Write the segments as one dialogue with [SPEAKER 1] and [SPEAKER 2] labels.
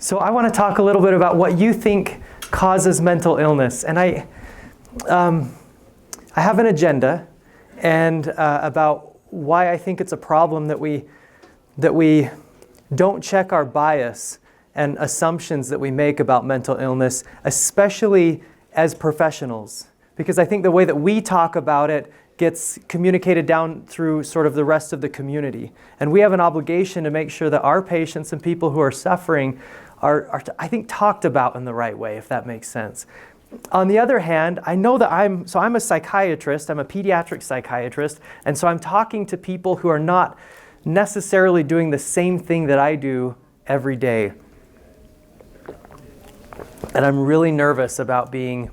[SPEAKER 1] So I want to talk a little bit about what you think causes mental illness. And I have an agenda and about why I think it's a problem that we don't check our bias and assumptions that we make about mental illness, especially as professionals. Because I think the way that we talk about it gets communicated down through sort of the rest of the community. And we have an obligation to make sure that our patients and people who are suffering are I think, talked about in the right way, if that makes sense. On the other hand, I know that I'm a psychiatrist, I'm a pediatric psychiatrist, and so I'm talking to people who are not necessarily doing the same thing that I do every day. And I'm really nervous about being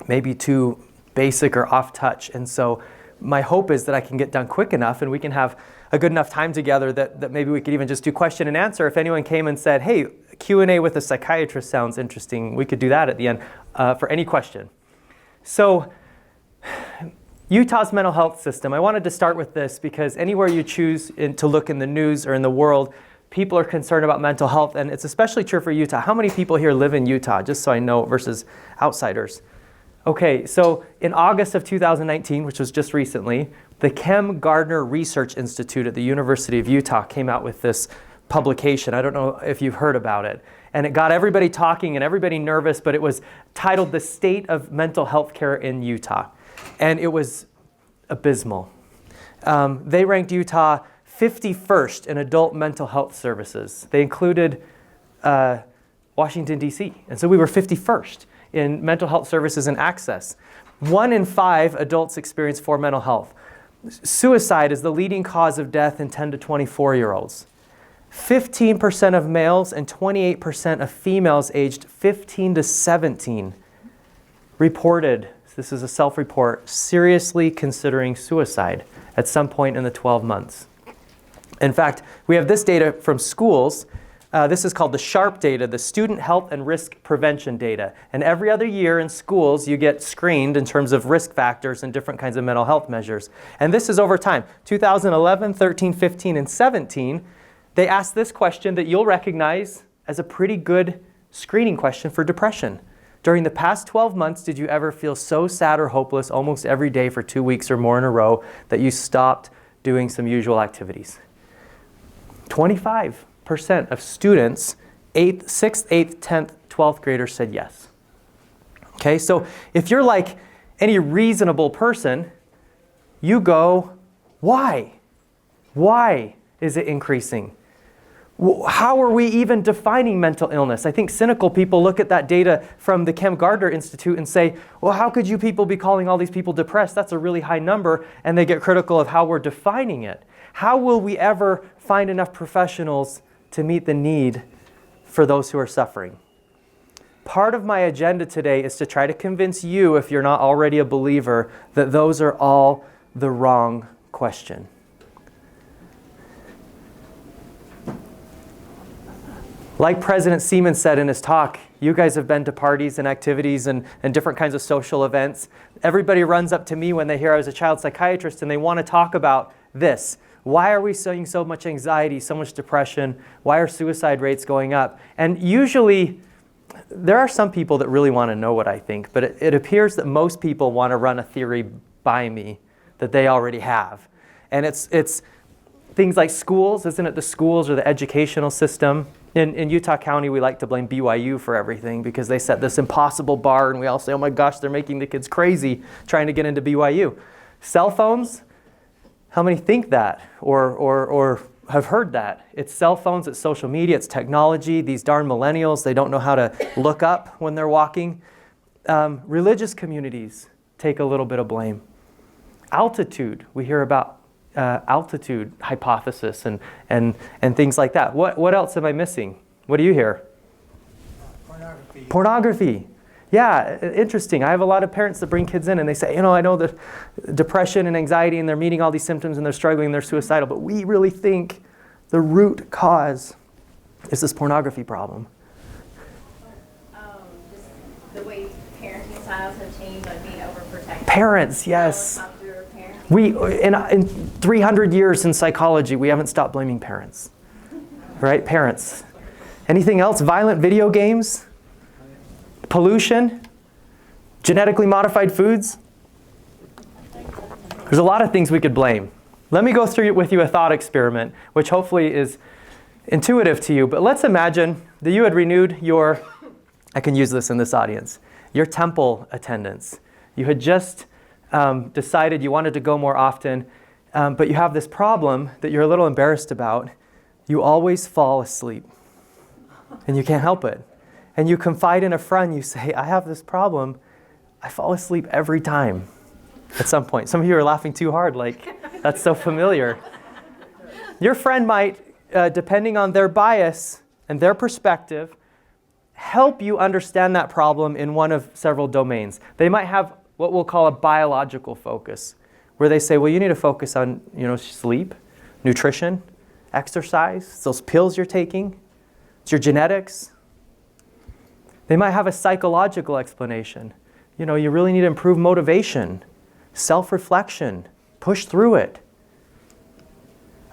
[SPEAKER 1] maybe too basic or off touch. And so my hope is that I can get done quick enough and we can have a good enough time together that maybe we could even just do question and answer. If anyone came and said, hey, Q&A with a psychiatrist sounds interesting, we could do that at the end for any question. So Utah's mental health system, I wanted to start with this because anywhere you choose to look in the news or in the world, people are concerned about mental health, and it's especially true for Utah. How many people here live in Utah, just so I know, versus outsiders? Okay, so in August of 2019, which was just recently, the Kem Gardner Research Institute at the University of Utah came out with this publication. I don't know if you've heard about it. And it got everybody talking and everybody nervous, but it was titled The State of Mental Health Care in Utah. And it was abysmal. They ranked Utah 51st in adult mental health services. They included Washington, D.C. And so we were 51st in mental health services and access. 1 in 5 adults experience poor mental health. Suicide is the leading cause of death in 10 to 24-year-olds. 15% of males and 28% of females aged 15 to 17 reported, this is a self-report, seriously considering suicide at some point in the 12 months. In fact, we have this data from schools. This is called the SHARP data, the Student Health and Risk Prevention data. And every other year in schools, you get screened in terms of risk factors and different kinds of mental health measures. And this is over time. 2011, 13, 15, and 17, they asked this question that you'll recognize as a pretty good screening question for depression. During the past 12 months, did you ever feel so sad or hopeless almost every day for 2 weeks or more in a row that you stopped doing some usual activities? 25% of students, 6th, 8th, 10th, 12th graders said yes. Okay, so if you're like any reasonable person, you go, why? Why is it increasing? How are we even defining mental illness? I think cynical people look at that data from the Kem Gardner Institute and say, well, how could you people be calling all these people depressed? That's a really high number, and they get critical of how we're defining it. How will we ever find enough professionals to meet the need for those who are suffering? Part of my agenda today is to try to convince you, if you're not already a believer, that those are all the wrong question. Like President Seaman said in his talk, you guys have been to parties and activities and different kinds of social events. Everybody runs up to me when they hear I was a child psychiatrist and they want to talk about this. Why are we seeing so much anxiety, so much depression? Why are suicide rates going up? And usually, there are some people that really want to know what I think, but it appears that most people want to run a theory by me that they already have. And it's things like schools, isn't it the schools or the educational system? In Utah County, we like to blame BYU for everything because they set this impossible bar and we all say, oh my gosh, they're making the kids crazy trying to get into BYU. Cell phones, how many think that or have heard that? It's cell phones, it's social media, it's technology. These darn millennials, they don't know how to look up when they're walking. Religious communities take a little bit of blame. Altitude, we hear about altitude hypothesis and things like that. What else am I missing? What do you hear? Pornography. Yeah, interesting. I have a lot of parents that bring kids in and they say, I know the depression and anxiety and they're meeting all these symptoms and they're struggling and they're suicidal, but we really think the root cause is this pornography problem.
[SPEAKER 2] Just the way parenting styles have changed, like being overprotective.
[SPEAKER 1] Parents, yes. In 300 years in psychology, we haven't stopped blaming parents, right? Parents. Anything else? Violent video games? Pollution? Genetically modified foods? There's a lot of things we could blame. Let me go through with you a thought experiment, which hopefully is intuitive to you. But let's imagine that you had renewed your, I can use this in this audience, your temple attendance. You had just decided you wanted to go more often, but you have this problem that you're a little embarrassed about. You always fall asleep, and you can't help it. And you confide in a friend, you say, I have this problem. I fall asleep every time at some point. Some of you are laughing too hard, like, that's so familiar. Your friend might, depending on their bias and their perspective, help you understand that problem in one of several domains. They might have what we'll call a biological focus, where they say, well, you need to focus on, sleep, nutrition, exercise, it's those pills you're taking, it's your genetics. They might have a psychological explanation. You really need to improve motivation, self-reflection, push through it.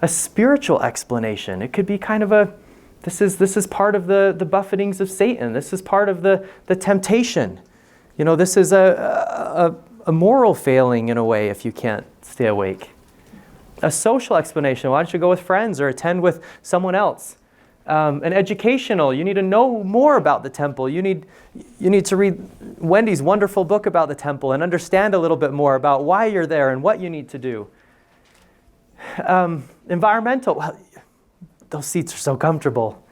[SPEAKER 1] A spiritual explanation. It could be kind of this is part of the buffetings of Satan. This is part of the temptation. This is a moral failing in a way if you can't stay awake. A social explanation. Why don't you go with friends or attend with someone else? An educational. You need to know more about the temple. You need to read Wendy's wonderful book about the temple and understand a little bit more about why you're there and what you need to do. Environmental. Well, those seats are so comfortable.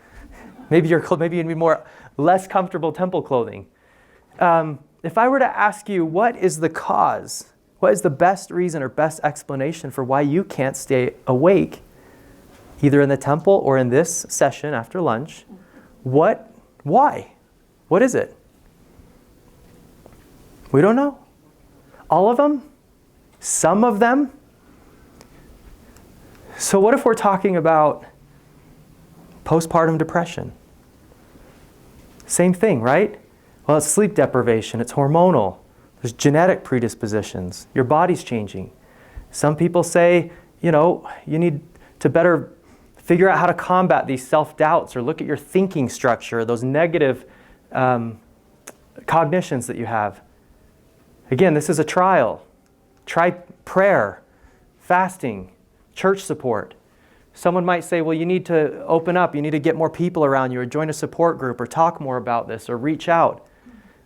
[SPEAKER 1] Maybe you need less comfortable temple clothing. If I were to ask you, what is the cause? What is the best reason or best explanation for why you can't stay awake, either in the temple or in this session after lunch? Why? What is it? We don't know. All of them? Some of them? So what if we're talking about postpartum depression? Same thing, right? Well, it's sleep deprivation, it's hormonal. There's genetic predispositions. Your body's changing. Some people say, you need to better figure out how to combat these self-doubts or look at your thinking structure, those negative cognitions that you have. Again, this is a trial. Try prayer, fasting, church support. Someone might say, well, you need to open up. You need to get more people around you or join a support group or talk more about this or reach out.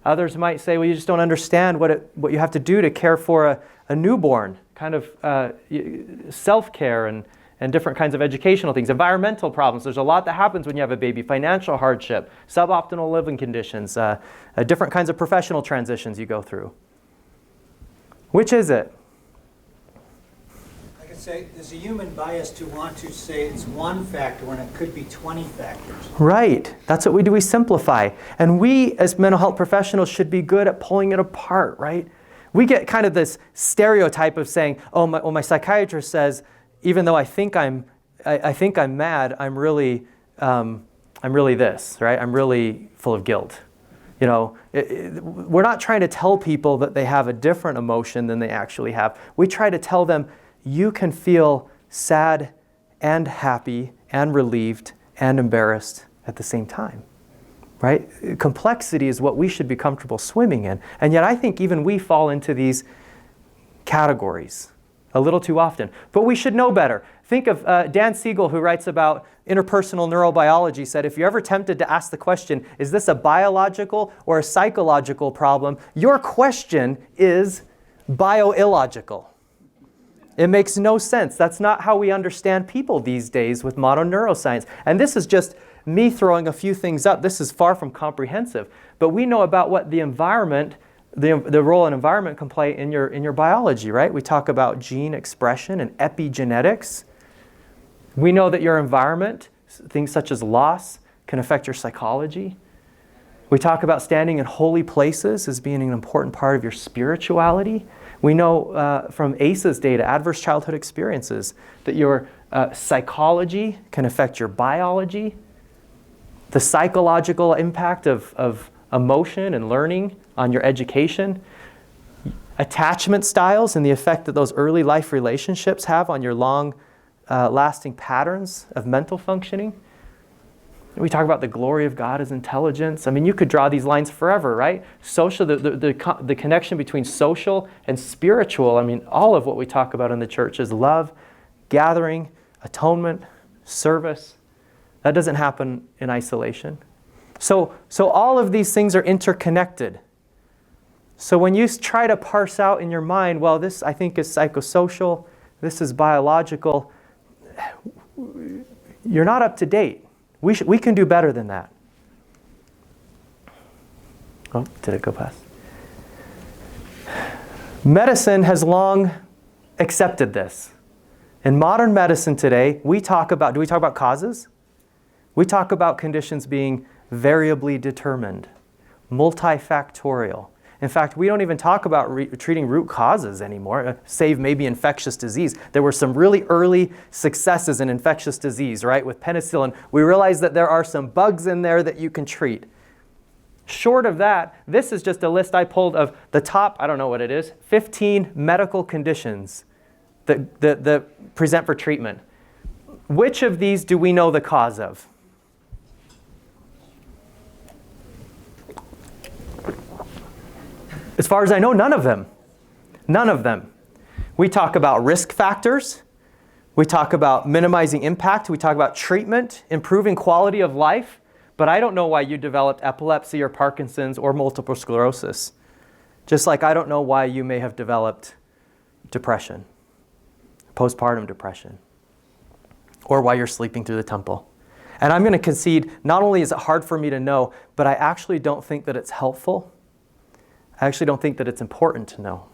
[SPEAKER 1] Others might say, well, you just don't understand what you have to do to care for a newborn, kind of self-care and different kinds of educational things. Environmental problems. There's a lot that happens when you have a baby. Financial hardship, suboptimal living conditions, different kinds of professional transitions you go through. Which is it?
[SPEAKER 3] I could say there's a human bias to want to say it's one factor when it could be 20 factors.
[SPEAKER 1] Right. That's what we do. We simplify. And we, as mental health professionals, should be good at pulling it apart, right? We get kind of this stereotype of saying, my psychiatrist says, even though I think I'm mad, I'm really this, right? I'm really full of guilt. We're not trying to tell people that they have a different emotion than they actually have. We try to tell them, you can feel sad and happy and relieved and embarrassed at the same time, right? Complexity is what we should be comfortable swimming in. And yet I think even we fall into these categories a little too often. But we should know better. Think of Dan Siegel, who writes about interpersonal neurobiology, said, if you're ever tempted to ask the question, is this a biological or a psychological problem? Your question is bio-illogical. It makes no sense. That's not how we understand people these days with modern neuroscience. And this is just me throwing a few things up. This is far from comprehensive. But we know about what the environment, the role an environment can play in your biology, right? We talk about gene expression and epigenetics. We know that your environment, things such as loss, can affect your psychology. We talk about standing in holy places as being an important part of your spirituality. We know from ACE's data, adverse childhood experiences, that your psychology can affect your biology. The psychological impact of emotion and learning on your education. Attachment styles and the effect that those early life relationships have on your long lasting patterns of mental functioning. We talk about the glory of God as intelligence. I mean, you could draw these lines forever, right? Social, the connection between social and spiritual. I mean, all of what we talk about in the church is love, gathering, atonement, service. That doesn't happen in isolation. So all of these things are interconnected. So when you try to parse out in your mind, well, this I think is psychosocial, this is biological, you're not up to date. We can do better than that. Oh, did it go past? Medicine has long accepted this. In modern medicine today, do we talk about causes? We talk about conditions being variably determined, multifactorial. In fact, we don't even talk about treating root causes anymore, save maybe infectious disease. There were some really early successes in infectious disease, right? With penicillin, we realized that there are some bugs in there that you can treat. Short of that, this is just a list I pulled of the top, I don't know what it is, 15 medical conditions that present for treatment. Which of these do we know the cause of? As far as I know, none of them. None of them. We talk about risk factors. We talk about minimizing impact. We talk about treatment, improving quality of life. But I don't know why you developed epilepsy or Parkinson's or multiple sclerosis. Just like I don't know why you may have developed depression, postpartum depression, or why you're sleeping through the temple. And I'm going to concede, not only is it hard for me to know, but I actually don't think that it's helpful. I actually don't think that it's important to know.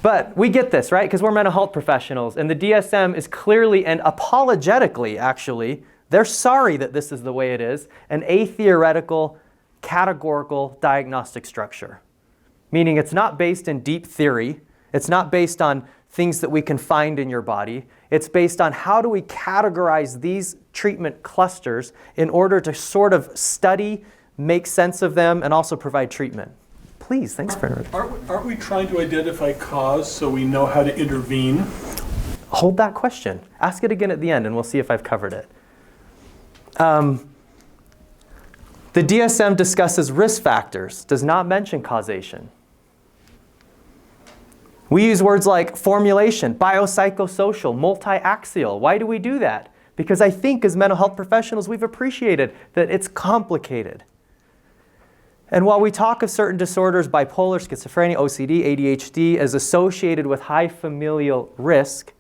[SPEAKER 1] But we get this, right? Because we're mental health professionals. And the DSM is clearly and apologetically, actually, they're sorry that this is the way it is, an atheoretical, categorical diagnostic structure. Meaning it's not based in deep theory. It's not based on things that we can find in your body. It's based on how do we categorize these treatment clusters in order to sort of study, make sense of them, and also provide treatment. Please, thanks for...
[SPEAKER 4] Aren't we trying to identify cause so we know how to intervene?
[SPEAKER 1] Hold that question. Ask it again at the end and we'll see if I've covered it. The DSM discusses risk factors, does not mention causation. We use words like formulation, biopsychosocial, multi-axial. Why do we do that? Because I think as mental health professionals we've appreciated that it's complicated. And while we talk of certain disorders, bipolar, schizophrenia, OCD, ADHD, as associated with high familial risk,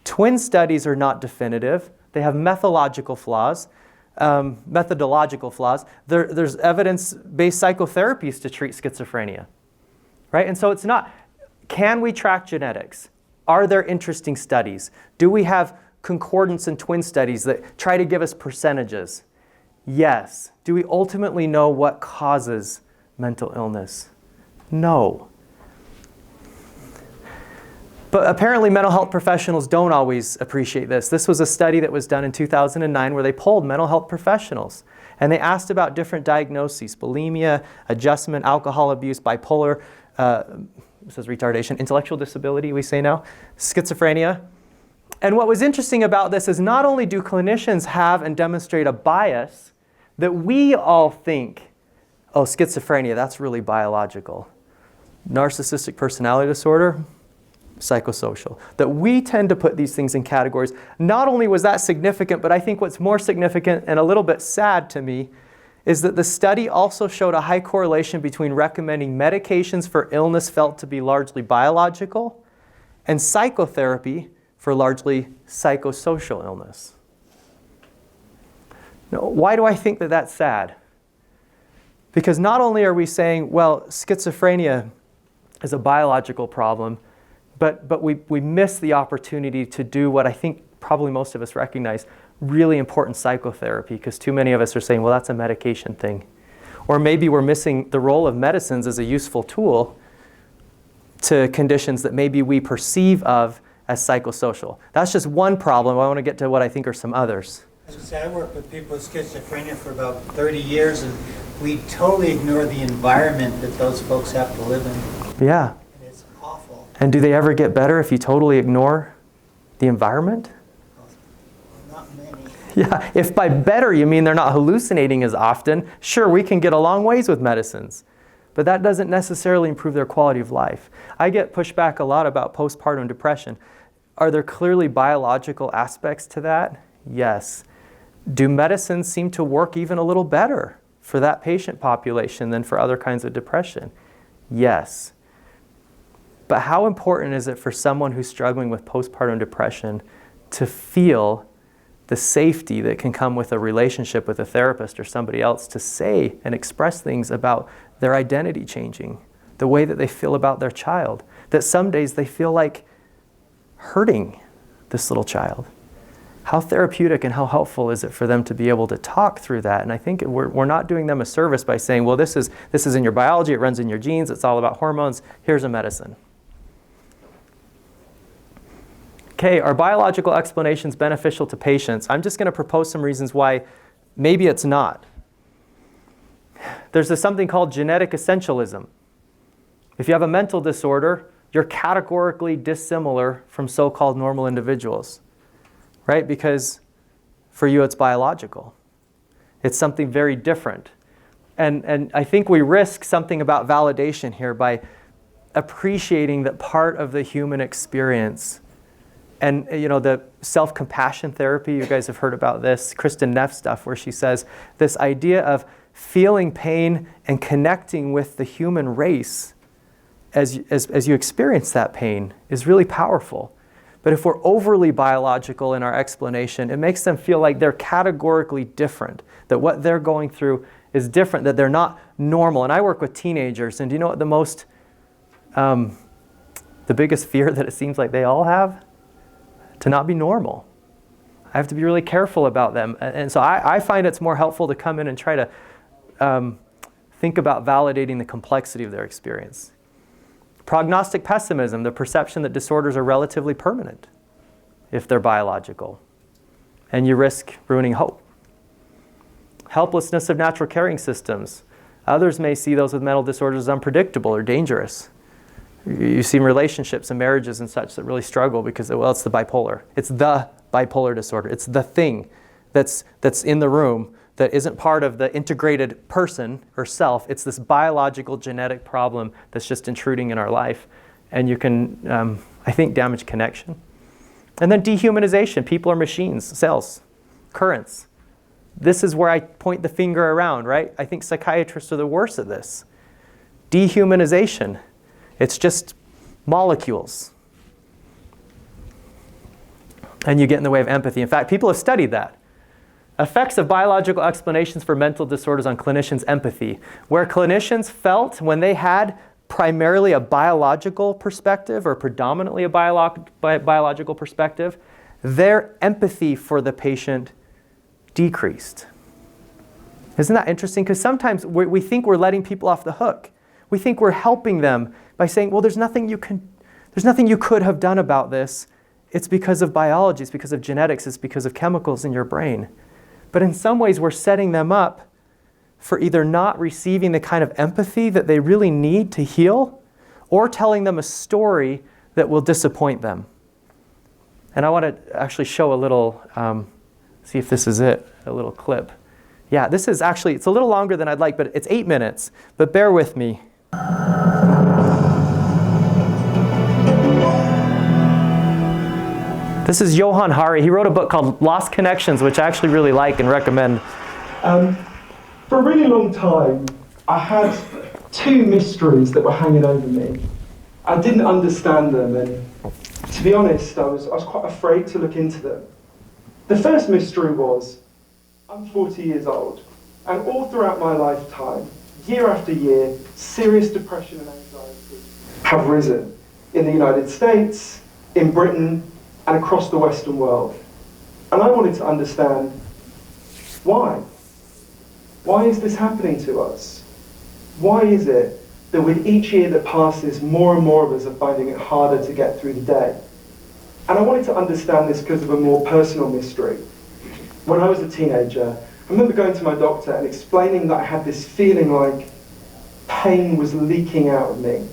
[SPEAKER 1] twin studies are not definitive. They have methodological flaws. There's evidence-based psychotherapies to treat schizophrenia, right? And so it's not, can we track genetics? Are there interesting studies? Do we have concordance in twin studies that try to give us percentages? Yes. Do we ultimately know what causes mental illness? No. But apparently mental health professionals don't always appreciate this. This was a study that was done in 2009 where they polled mental health professionals. And they asked about different diagnoses, bulimia, adjustment, alcohol abuse, bipolar, it says retardation, intellectual disability, we say now, schizophrenia. And what was interesting about this is not only do clinicians have and demonstrate a bias that we all think, oh, schizophrenia, that's really biological. Narcissistic personality disorder, psychosocial. That we tend to put these things in categories. Not only was that significant, but I think what's more significant and a little bit sad to me is that the study also showed a high correlation between recommending medications for illness felt to be largely biological and psychotherapy for largely psychosocial illness. Now, why do I think that that's sad? Because not only are we saying, well, schizophrenia is a biological problem, but we miss the opportunity to do what I think probably most of us recognize, really important psychotherapy, because too many of us are saying, well, that's a medication thing. Or maybe we're missing the role of medicines as a useful tool to conditions that maybe we perceive of as psychosocial. That's just one problem. I want to get to what I think are some others.
[SPEAKER 3] As I say, I worked with people with schizophrenia for about 30 years, and we totally ignore the environment that those folks have to live in.
[SPEAKER 1] Yeah.
[SPEAKER 3] And it's awful.
[SPEAKER 1] And do they ever get better if you totally ignore the environment?
[SPEAKER 3] Not many.
[SPEAKER 1] Yeah, if by better you mean they're not hallucinating as often, sure, we can get a long ways with medicines. But that doesn't necessarily improve their quality of life. I get pushed back a lot about postpartum depression. Are there clearly biological aspects to that? Yes. Do medicines seem to work even a little better for that patient population than for other kinds of depression? Yes. But how important is it for someone who's struggling with postpartum depression to feel the safety that can come with a relationship with a therapist or somebody else to say and express things about their identity changing, the way that they feel about their child, that some days they feel like hurting this little child? How therapeutic and how helpful is it for them to be able to talk through that? And I think we're not doing them a service by saying, well, this is in your biology, it runs in your genes, it's all about hormones, here's a medicine. Okay, are biological explanations beneficial to patients? I'm just going to propose some reasons why maybe it's not. There's something called genetic essentialism. If you have a mental disorder, you're categorically dissimilar from so-called normal individuals, right? Because for you it's biological. It's something very different. And I think we risk something about validation here by appreciating that part of the human experience. And the self-compassion therapy, you guys have heard about this, Kristen Neff stuff, where she says this idea of feeling pain and connecting with the human race as you experience that pain is really powerful. But if we're overly biological in our explanation, it makes them feel like they're categorically different, that what they're going through is different, that they're not normal. And I work with teenagers, and do you know what the biggest fear that it seems like they all have? To not be normal. I have to be really careful about them. And so I find it's more helpful to come in and try to think about validating the complexity of their experience. Prognostic pessimism, the perception that disorders are relatively permanent if they're biological, and you risk ruining hope. Helplessness of natural caring systems. Others may see those with mental disorders as unpredictable or dangerous. You see relationships and marriages and such that really struggle because, well, it's the bipolar. It's the bipolar disorder. It's the thing that's in the room that isn't part of the integrated person or self. It's this biological genetic problem that's just intruding in our life. And you can, I think, damage connection. And then dehumanization. People are machines, cells, currents. This is where I point the finger around, right? I think psychiatrists are the worst at this. Dehumanization. It's just molecules. And you get in the way of empathy. In fact, people have studied that. Effects of biological explanations for mental disorders on clinicians' empathy. Where clinicians felt when they had primarily a biological perspective or predominantly a biological perspective, their empathy for the patient decreased. Isn't that interesting? Because sometimes we think we're letting people off the hook. We think we're helping them by saying, well, there's nothing you could have done about this. It's because of biology, it's because of genetics, it's because of chemicals in your brain. But in some ways, we're setting them up for either not receiving the kind of empathy that they really need to heal, or telling them a story that will disappoint them. And I want to actually show a little, see if this is it, a little clip. Yeah, this is actually, it's a little longer than I'd like, but it's 8 minutes. But bear with me. This is Johann Hari. He wrote a book called Lost Connections, which I actually really like and recommend.
[SPEAKER 5] For a really long time, I had two mysteries that were hanging over me. I didn't understand them, and to be honest, I was quite afraid to look into them. The first mystery was, I'm 40 years old, and all throughout my lifetime, year after year, serious depression and anxiety have risen in the United States, in Britain, and across the Western world. And I wanted to understand why. Why is this happening to us? Why is it that with each year that passes, more and more of us are finding it harder to get through the day? And I wanted to understand this because of a more personal mystery. When I was a teenager, I remember going to my doctor and explaining that I had this feeling like pain was leaking out of me.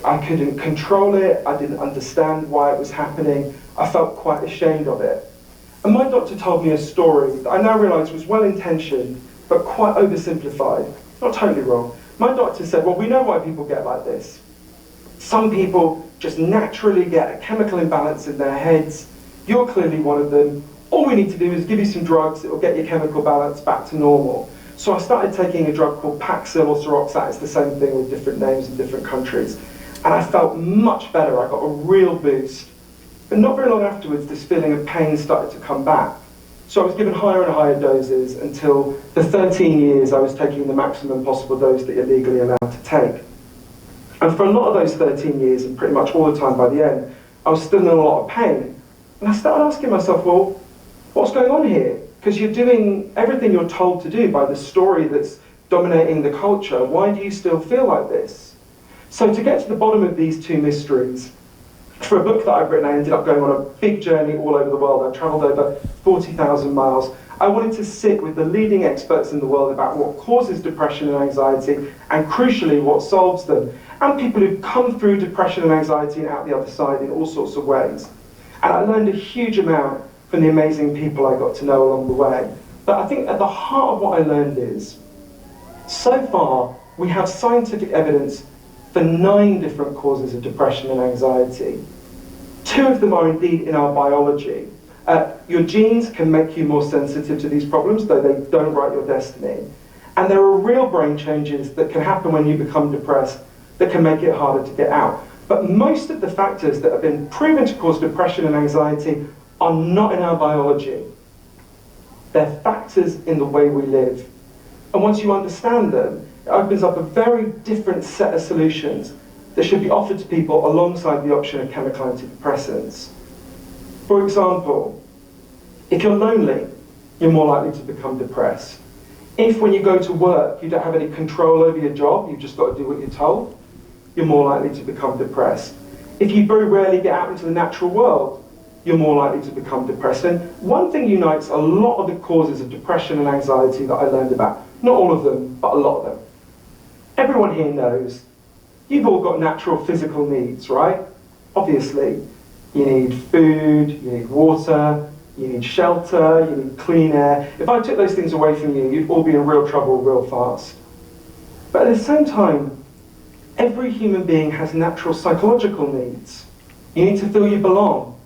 [SPEAKER 5] I couldn't control it, I didn't understand why it was happening, I felt quite ashamed of it. And my doctor told me a story that I now realise was well-intentioned, but quite oversimplified. Not totally wrong. My doctor said, well, we know why people get like this. Some people just naturally get a chemical imbalance in their heads. You're clearly one of them. All we need to do is give you some drugs that will get your chemical balance back to normal. So I started taking a drug called Paxil or Seroxat. It's the same thing with different names in different countries. And I felt much better. I got a real boost. But not very long afterwards, this feeling of pain started to come back. So I was given higher and higher doses until for 13 years I was taking the maximum possible dose that you're legally allowed to take. And for a lot of those 13 years, and pretty much all the time by the end, I was still in a lot of pain. And I started asking myself, well, what's going on here? Because you're doing everything you're told to do by the story that's dominating the culture. Why do you still feel like this? So to get to the bottom of these two mysteries, for a book that I've written, I ended up going on a big journey all over the world. I've travelled over 40,000 miles. I wanted to sit with the leading experts in the world about what causes depression and anxiety, and crucially, what solves them. And people who've come through depression and anxiety and out the other side in all sorts of ways. And I learned a huge amount from the amazing people I got to know along the way. But I think at the heart of what I learned is, so far, we have scientific evidence for 9 different causes of depression and anxiety. 2 of them are indeed in our biology. Your genes can make you more sensitive to these problems, though they don't write your destiny. And there are real brain changes that can happen when you become depressed that can make it harder to get out. But most of the factors that have been proven to cause depression and anxiety are not in our biology. They're factors in the way we live. And once you understand them, it opens up a very different set of solutions that should be offered to people alongside the option of chemical antidepressants. For example, if you're lonely, you're more likely to become depressed. If when you go to work, you don't have any control over your job, you've just got to do what you're told, you're more likely to become depressed. If you very rarely get out into the natural world, you're more likely to become depressed. And one thing unites a lot of the causes of depression and anxiety that I learned about. Not all of them, but a lot of them. Everyone here knows you've all got natural physical needs, right? Obviously, you need food, you need water, you need shelter, you need clean air. If I took those things away from you, you'd all be in real trouble real fast. But at the same time, every human being has natural psychological needs. You need to feel you belong.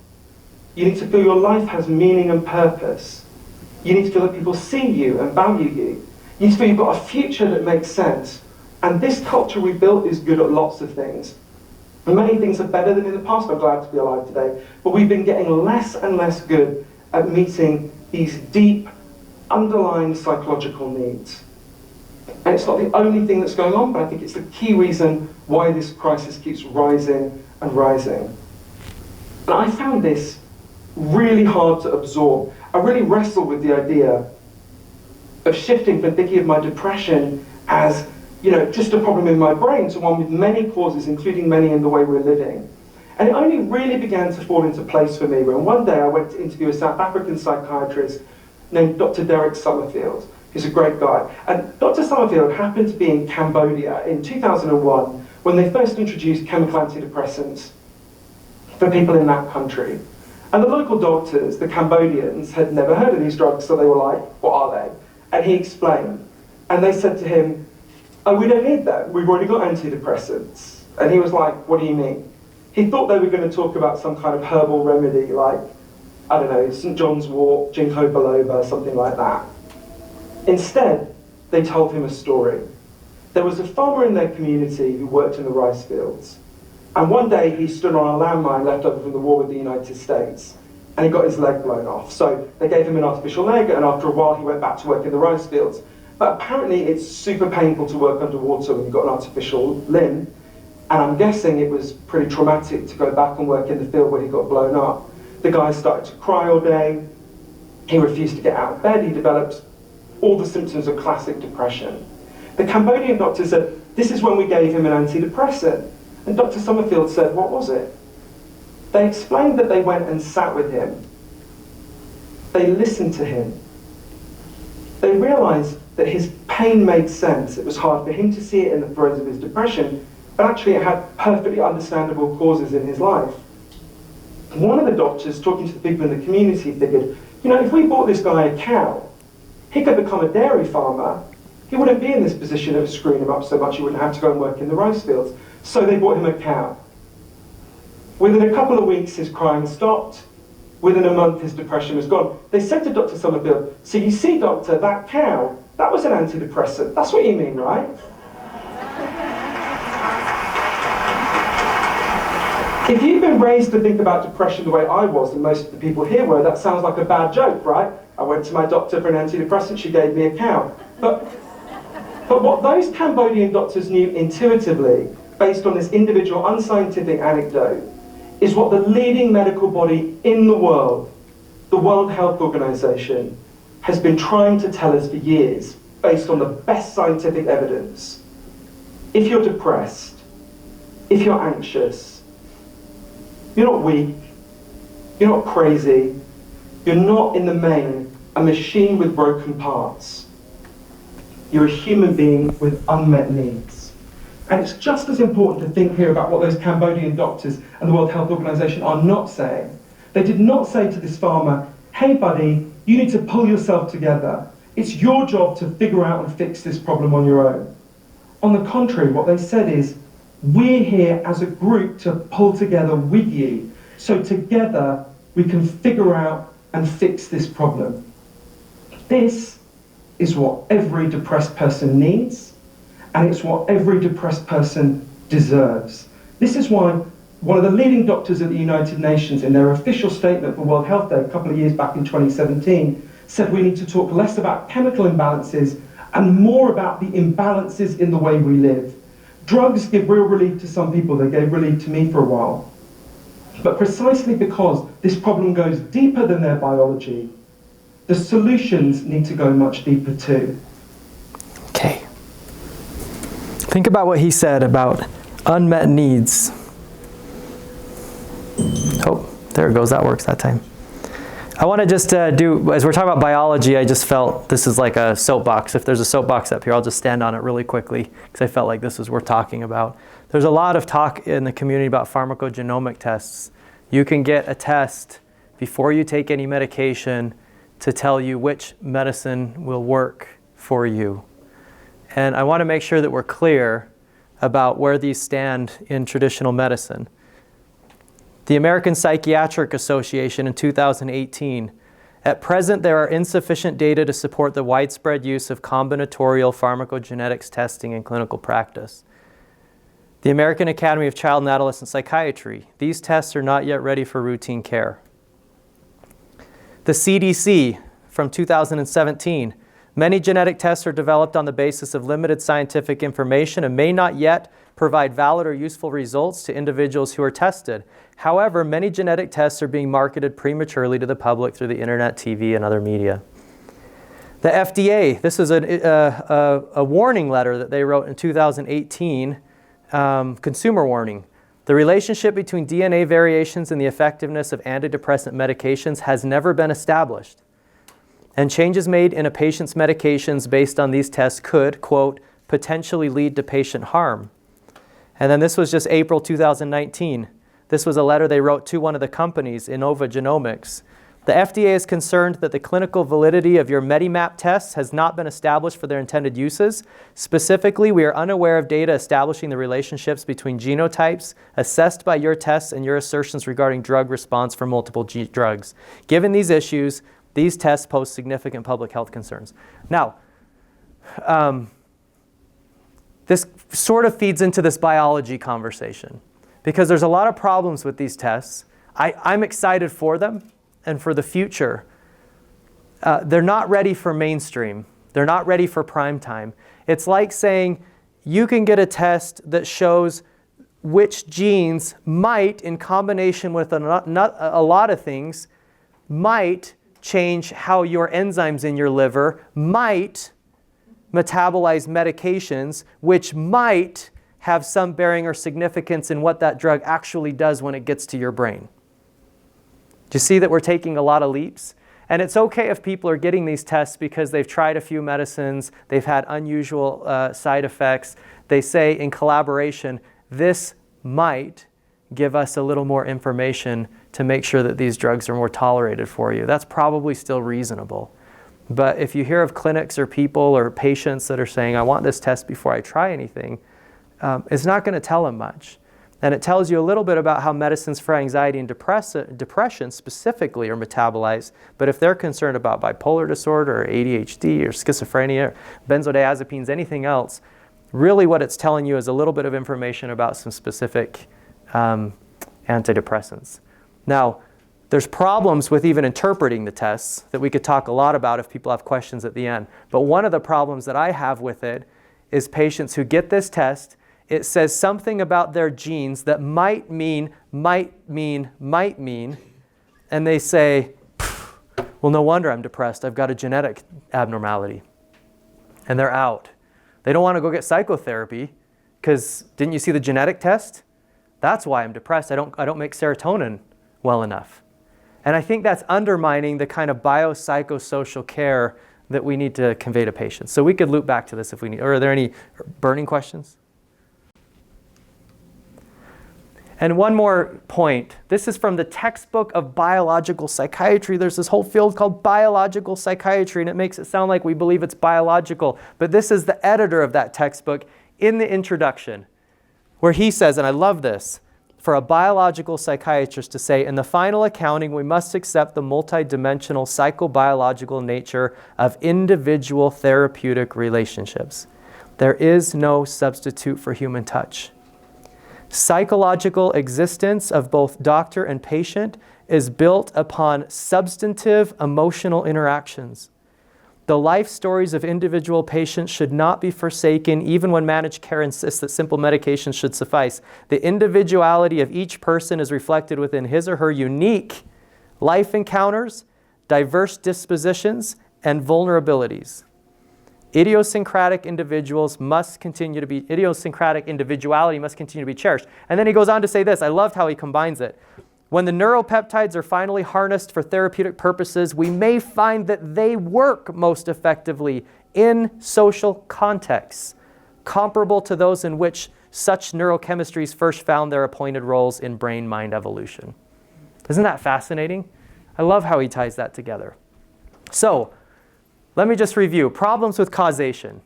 [SPEAKER 5] You need to feel your life has meaning and purpose. You need to feel that people see you and value you. You need to feel you've got a future that makes sense. And this culture we built is good at lots of things. And many things are better than in the past. I'm glad to be alive today. But we've been getting less and less good at meeting these deep, underlying psychological needs. And it's not the only thing that's going on, but I think it's the key reason why this crisis keeps rising and rising. And I found this really hard to absorb. I really wrestled with the idea of shifting from thinking of my depression as, just a problem in my brain to one with many causes, including many in the way we're living. And it only really began to fall into place for me when one day I went to interview a South African psychiatrist named Dr. Derek Summerfield. He's a great guy. And Dr. Summerfield happened to be in Cambodia in 2001 when they first introduced chemical antidepressants for people in that country. And the local doctors, the Cambodians, had never heard of these drugs, so they were like, what are they? And he explained. And they said to him, oh, we don't need that. We've already got antidepressants. And he was like, what do you mean? He thought they were going to talk about some kind of herbal remedy like, I don't know, St. John's wort, ginkgo biloba, something like that. Instead, they told him a story. There was a farmer in their community who worked in the rice fields. And one day he stood on a landmine left over from the war with the United States. And he got his leg blown off. So they gave him an artificial leg, and after a while he went back to work in the rice fields. But apparently it's super painful to work underwater when you've got an artificial limb. And I'm guessing it was pretty traumatic to go back and work in the field where he got blown up. The guy started to cry all day. He refused to get out of bed. He developed all the symptoms of classic depression. The Cambodian doctor said, this is when we gave him an antidepressant. And Dr. Summerfield said, what was it? They explained that they went and sat with him. They listened to him. They realized that his pain made sense. It was hard for him to see it in the throes of his depression, but actually it had perfectly understandable causes in his life. One of the doctors, talking to the people in the community, figured, You know, if we bought this guy a cow, he could become a dairy farmer. He wouldn't be in this position of screwing him up so much he wouldn't have to go and work in the rice fields. So they bought him a cow. Within a couple of weeks, his crying stopped. Within a month, his depression was gone. They said to Dr. Summerfield, so you see, doctor, that cow, that was an antidepressant. That's what you mean, right? If you've been raised to think about depression the way I was, and most of the people here were, that sounds like a bad joke, right? I went to my doctor for an antidepressant, she gave me a cow. But what those Cambodian doctors knew intuitively, based on this individual unscientific anecdote, is what the leading medical body in the world, the World Health Organization, has been trying to tell us for years, based on the best scientific evidence. If you're depressed, if you're anxious, you're not weak, you're not crazy, you're not in the main a machine with broken parts. You're a human being with unmet needs. And it's just as important to think here about what those Cambodian doctors and the World Health Organization are not saying. They did not say to this farmer, hey buddy, you need to pull yourself together. It's your job to figure out and fix this problem on your own. On the contrary, what they said is, we're here as a group to pull together with you, so together we can figure out and fix this problem. This is what every depressed person needs, and it's what every depressed person deserves. This is why one of the leading doctors at the United Nations, in their official statement for World Health Day a couple of years back in 2017, said we need to talk less about chemical imbalances and more about the imbalances in the way we live. Drugs give real relief to some people. They gave relief to me for a while. But precisely because this problem goes deeper than their biology, the solutions need to go much deeper too.
[SPEAKER 1] Okay. Think about what he said about unmet needs. Oh, there it goes. That works that time. I want to just do, as we're talking about biology, I just felt this is like a soapbox. If there's a soapbox up here, I'll just stand on it really quickly because I felt like this is worth talking about. There's a lot of talk in the community about pharmacogenomic tests. You can get a test before you take any medication to tell you which medicine will work for you. And I want to make sure that we're clear about where these stand in traditional medicine. The American Psychiatric Association in 2018, at present there are insufficient data to support the widespread use of combinatorial pharmacogenetics testing in clinical practice. The American Academy of Child and Adolescent Psychiatry, these tests are not yet ready for routine care. The CDC from 2017, many genetic tests are developed on the basis of limited scientific information and may not yet provide valid or useful results to individuals who are tested. However, many genetic tests are being marketed prematurely to the public through the internet, TV, and other media. The FDA, this is a warning letter that they wrote in 2018, consumer warning. The relationship between DNA variations and the effectiveness of antidepressant medications has never been established. And changes made in a patient's medications based on these tests could, quote, potentially lead to patient harm. And then this was just April 2019. This was a letter they wrote to one of the companies, Innova Genomics. The FDA is concerned that the clinical validity of your MediMap tests has not been established for their intended uses. Specifically, we are unaware of data establishing the relationships between genotypes assessed by your tests and your assertions regarding drug response for multiple drugs. Given these issues, these tests pose significant public health concerns. Now, this sort of feeds into this biology conversation because there's a lot of problems with these tests. I'm excited for them and for the future. They're not ready for mainstream. They're not ready for prime time. It's like saying you can get a test that shows which genes might, in combination with a lot of things, might change how your enzymes in your liver might metabolize medications, which might have some bearing or significance in what that drug actually does when it gets to your brain. Do you see that we're taking a lot of leaps? And it's okay if people are getting these tests because they've tried a few medicines, they've had unusual side effects. They say in collaboration, this might give us a little more information to make sure that these drugs are more tolerated for you. That's probably still reasonable. But if you hear of clinics or people or patients that are saying, I want this test before I try anything, it's not going to tell them much. And it tells you a little bit about how medicines for anxiety and depression specifically are metabolized. But if they're concerned about bipolar disorder or ADHD or schizophrenia, or benzodiazepines, anything else, really what it's telling you is a little bit of information about some specific antidepressants. Now, there's problems with even interpreting the tests that we could talk a lot about if people have questions at the end. But one of the problems that I have with it is patients who get this test, it says something about their genes that might mean, and they say, well, no wonder I'm depressed. I've got a genetic abnormality. And they're out. They don't want to go get psychotherapy because didn't you see the genetic test? That's why I'm depressed. I don't make serotonin well enough. And I think that's undermining the kind of biopsychosocial care that we need to convey to patients. So we could loop back to this if we need. Or are there any burning questions? And one more point. This is from the textbook of biological psychiatry. There's this whole field called biological psychiatry, and it makes it sound like we believe it's biological. But this is the editor of that textbook in the introduction, where he says, and I love this, for a biological psychiatrist to say, in the final accounting, we must accept the multidimensional psychobiological nature of individual therapeutic relationships. There is no substitute for human touch. Psychological existence of both doctor and patient is built upon substantive emotional interactions. The life stories of individual patients should not be forsaken even when managed care insists that simple medications should suffice. The individuality of each person is reflected within his or her unique life encounters, diverse dispositions, and vulnerabilities. Idiosyncratic individuality must continue to be cherished. And then he goes on to say this. I loved how he combines it. When the neuropeptides are finally harnessed for therapeutic purposes, we may find that they work most effectively in social contexts, comparable to those in which such neurochemistries first found their appointed roles in brain-mind evolution. Isn't that fascinating? I love how he ties that together. So, let me just review. Problems with causation.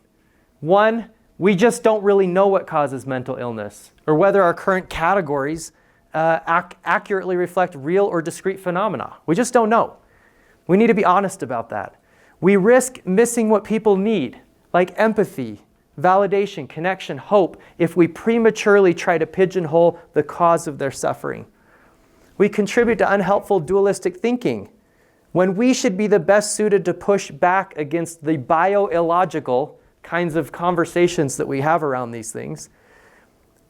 [SPEAKER 1] One, we just don't really know what causes mental illness, or whether our current categories accurately reflect real or discrete phenomena. We just don't know. We need to be honest about that. We risk missing what people need, like empathy, validation, connection, hope, if we prematurely try to pigeonhole the cause of their suffering. We contribute to unhelpful dualistic thinking when we should be the best suited to push back against the bio-illogical kinds of conversations that we have around these things.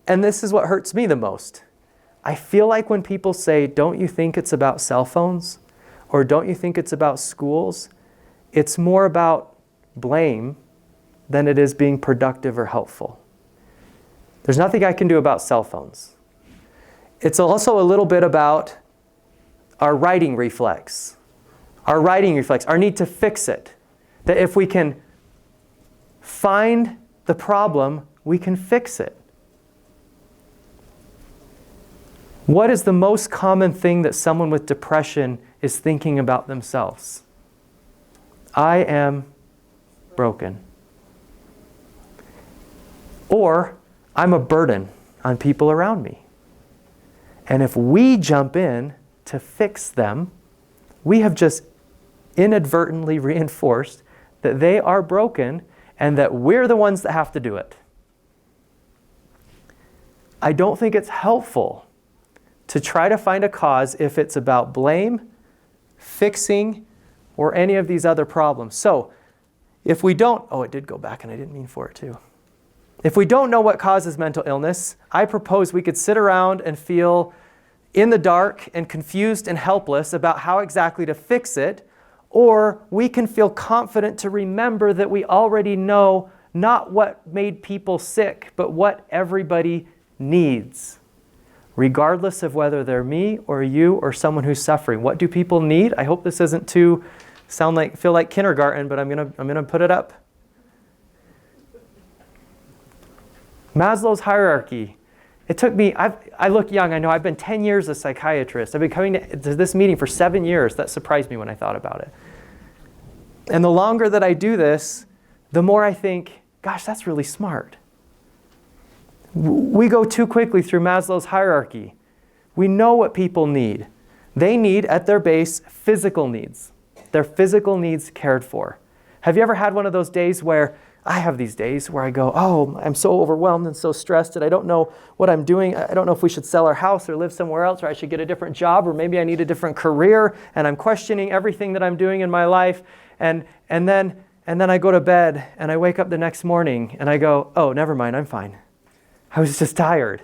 [SPEAKER 1] And this is what hurts me the most. I feel like when people say, don't you think it's about cell phones? Or don't you think it's about schools? It's more about blame than it is being productive or helpful. There's nothing I can do about cell phones. It's also a little bit about our writing reflex. Our need to fix it. That if we can find the problem, we can fix it. What is the most common thing that someone with depression is thinking about themselves? I am broken. Or I'm a burden on people around me. And if we jump in to fix them, we have just inadvertently reinforced that they are broken and that we're the ones that have to do it. I don't think it's helpful to try to find a cause if it's about blame, fixing, or any of these other problems. So, if we don't, it did go back and I didn't mean for it to. If we don't know what causes mental illness, I propose we could sit around and feel in the dark and confused and helpless about how exactly to fix it, or we can feel confident to remember that we already know not what made people sick, but what everybody needs. Regardless of whether they're me or you or someone who's suffering. What do people need? I hope this isn't too feel like kindergarten, but I'm gonna put it up. Maslow's hierarchy It took me, I look young, I know I've been 10 years a psychiatrist. I've been coming to this meeting for 7 years. That surprised me when I thought about it. And the longer that I do this, the more I think, gosh, that's really smart. We go too quickly through Maslow's hierarchy. We know what people need. They need, at their base, physical needs. Their physical needs cared for. Have you ever had one of those days where, I have these days where I go, oh, I'm so overwhelmed and so stressed that I don't know what I'm doing. I don't know if we should sell our house or live somewhere else, or I should get a different job, or maybe I need a different career, and I'm questioning everything that I'm doing in my life. And then I go to bed and I wake up the next morning and I go, oh, never mind, I'm fine. I was just tired.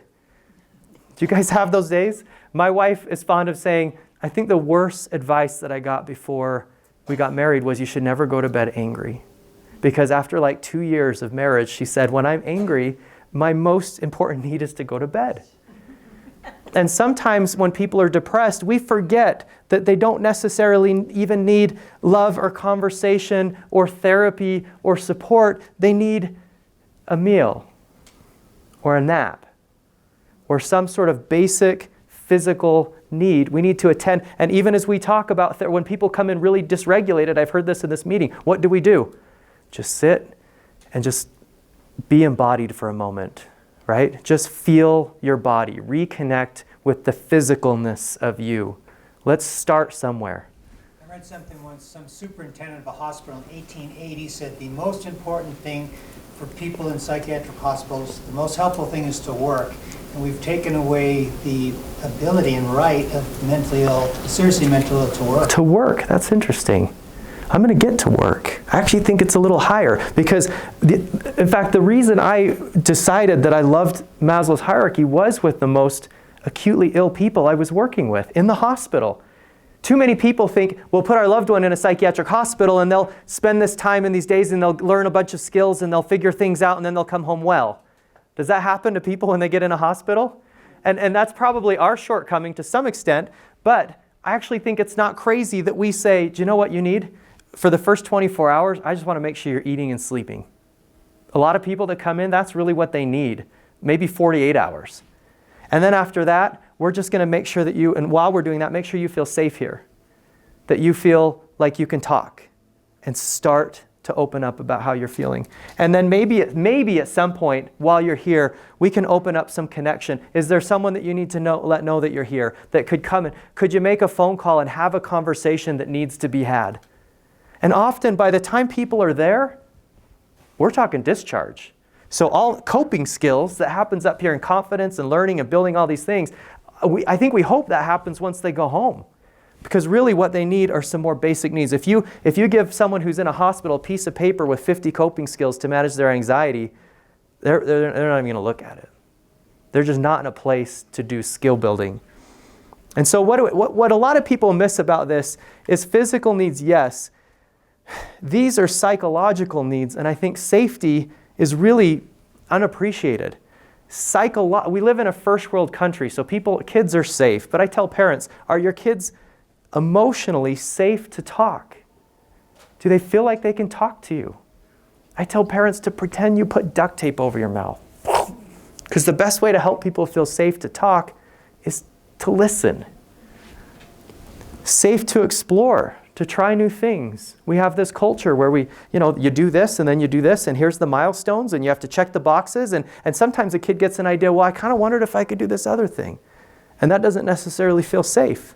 [SPEAKER 1] Do you guys have those days? My wife is fond of saying, I think the worst advice that I got before we got married was you should never go to bed angry. Because after like 2 years of marriage, she said, when I'm angry, my most important need is to go to bed. And sometimes when people are depressed, we forget that they don't necessarily even need love or conversation or therapy or support. They need a meal or a nap or some sort of basic physical need. We need to attend. And even as we talk about when people come in really dysregulated, I've heard this in this meeting, what do? Just sit and just be embodied for a moment, right? Just feel your body. Reconnect with the physicalness of you. Let's start somewhere.
[SPEAKER 3] I read something once, some superintendent of a hospital in 1880 said the most important thing for people in psychiatric hospitals, the most helpful thing is to work. And we've taken away the ability and right of mentally ill, seriously mentally ill to work.
[SPEAKER 1] To work, that's interesting. I'm going to get to work. I actually think it's a little higher because, in fact, the reason I decided that I loved Maslow's hierarchy was with the most acutely ill people I was working with in the hospital. Too many people think, we'll put our loved one in a psychiatric hospital and they'll spend this time in these days and they'll learn a bunch of skills and they'll figure things out and then they'll come home well. Does that happen to people when they get in a hospital? And that's probably our shortcoming to some extent, but I actually think it's not crazy that we say, do you know what you need? For the first 24 hours, I just want to make sure you're eating and sleeping. A lot of people that come in, that's really what they need, maybe 48 hours. And then after that, we're just going to make sure that you, and while we're doing that, make sure you feel safe here, that you feel like you can talk and start to open up about how you're feeling. And then maybe at some point while you're here, we can open up some connection. Is there someone that you need to let know that you're here, that could come in? Could you make a phone call and have a conversation that needs to be had? And often by the time people are there, we're talking discharge. So all coping skills that happens up here in confidence and learning and building all these things, I think we hope that happens once they go home. Because really what they need are some more basic needs. If you give someone who's in a hospital a piece of paper with 50 coping skills to manage their anxiety, they're not even going to look at it. They're just not in a place to do skill building. And so what a lot of people miss about this is physical needs, yes. These are psychological needs, and I think safety is really unappreciated. We live in a first world country, so kids are safe. But I tell parents, are your kids emotionally safe to talk? Do they feel like they can talk to you? I tell parents to pretend you put duct tape over your mouth. Because the best way to help people feel safe to talk is to listen. Safe to explore, to try new things. We have this culture where you do this and then you do this and here's the milestones and you have to check the boxes and sometimes a kid gets an idea, well, I kind of wondered if I could do this other thing. And that doesn't necessarily feel safe.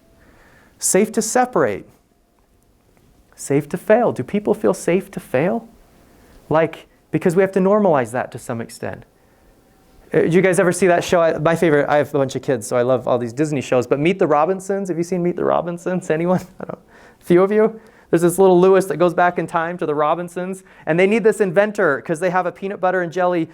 [SPEAKER 1] Safe to separate. Safe to fail. Do people feel safe to fail? Because we have to normalize that to some extent. Did you guys ever see that show? My favorite, I have a bunch of kids, so I love all these Disney shows, but Meet the Robinsons, have you seen Meet the Robinsons? Anyone? A few of you? There's this little Lewis that goes back in time to the Robinsons, and they need this inventor because they have a peanut butter and jelly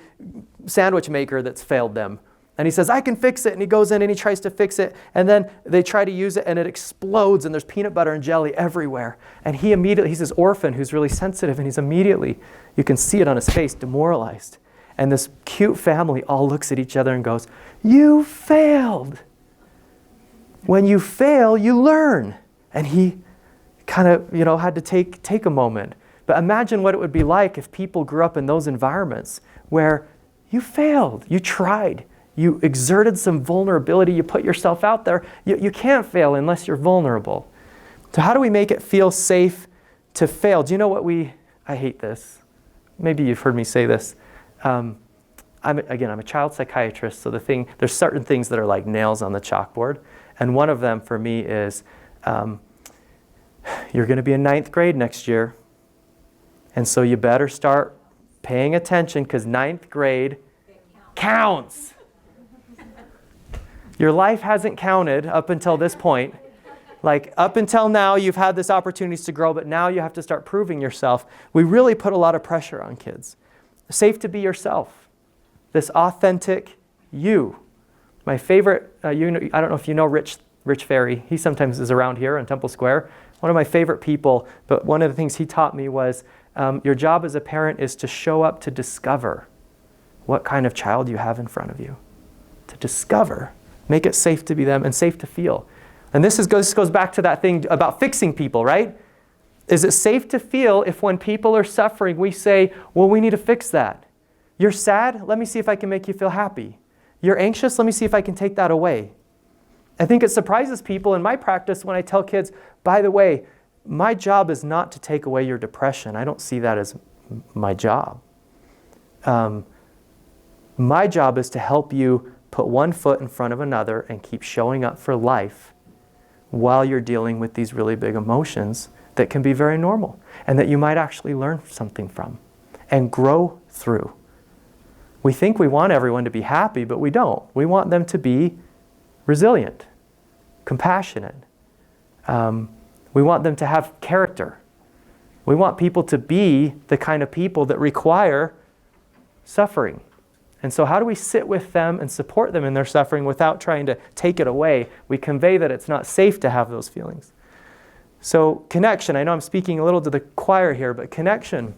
[SPEAKER 1] sandwich maker that's failed them. And he says, I can fix it, and he goes in and he tries to fix it, and then they try to use it, and it explodes, and there's peanut butter and jelly everywhere. And he's this orphan who's really sensitive, and he's immediately, you can see it on his face, demoralized. And this cute family all looks at each other and goes, you failed. When you fail, you learn. And he kind of, had to take a moment. But imagine what it would be like if people grew up in those environments where you failed, you tried, You exerted some vulnerability. You put yourself out there. You can't fail unless you're vulnerable. So how do we make it feel safe to fail? Do you know what I hate this. Maybe you've heard me say this. I'm a child psychiatrist, so there's certain things that are like nails on the chalkboard. And one of them for me is, you're going to be in 9th grade next year. And so you better start paying attention because 9th grade counts. Your life hasn't counted up until this point. Like up until now, you've had this opportunities to grow, but now you have to start proving yourself. We really put a lot of pressure on kids. Safe to be yourself. This authentic you. My favorite, I don't know if you know Rich Ferry. He sometimes is around here on Temple Square. One of my favorite people, but one of the things he taught me was your job as a parent is to show up to discover what kind of child you have in front of you. To discover. Make it safe to be them and safe to feel. And this goes back to that thing about fixing people, right? Is it safe to feel if when people are suffering, we say, well, we need to fix that. You're sad? Let me see if I can make you feel happy. You're anxious? Let me see if I can take that away. I think it surprises people in my practice when I tell kids, by the way, my job is not to take away your depression. I don't see that as my job. My job is to help you put one foot in front of another and keep showing up for life while you're dealing with these really big emotions that can be very normal and that you might actually learn something from and grow through. We think we want everyone to be happy, but we don't. We want them to be resilient, compassionate. We want them to have character. We want people to be the kind of people that require suffering. And so how do we sit with them and support them in their suffering without trying to take it away? We convey that it's not safe to have those feelings. So connection, I know I'm speaking a little to the choir here, but connection.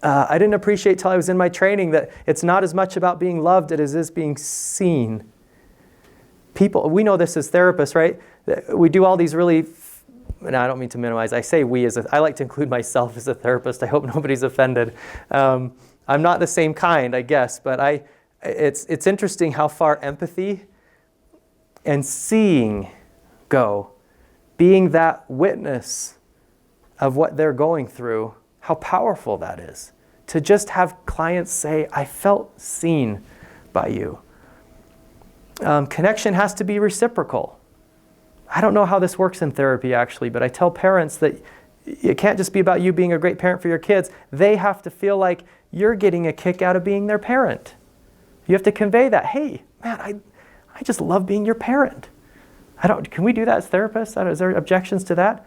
[SPEAKER 1] I didn't appreciate till I was in my training that it's not as much about being loved as it is being seen. People, we know this as therapists, right? We do all these really, and I don't mean to minimize, I say we I like to include myself as a therapist. I hope nobody's offended. I'm not the same kind, I guess, but it's interesting how far empathy and seeing go. Being that witness of what they're going through, how powerful that is. To just have clients say, I felt seen by you. Connection has to be reciprocal. I don't know how this works in therapy actually, but I tell parents that it can't just be about you being a great parent for your kids. They have to feel like you're getting a kick out of being their parent. You have to convey that, hey, man, I just love being your parent. Can we do that as therapists? Is there objections to that?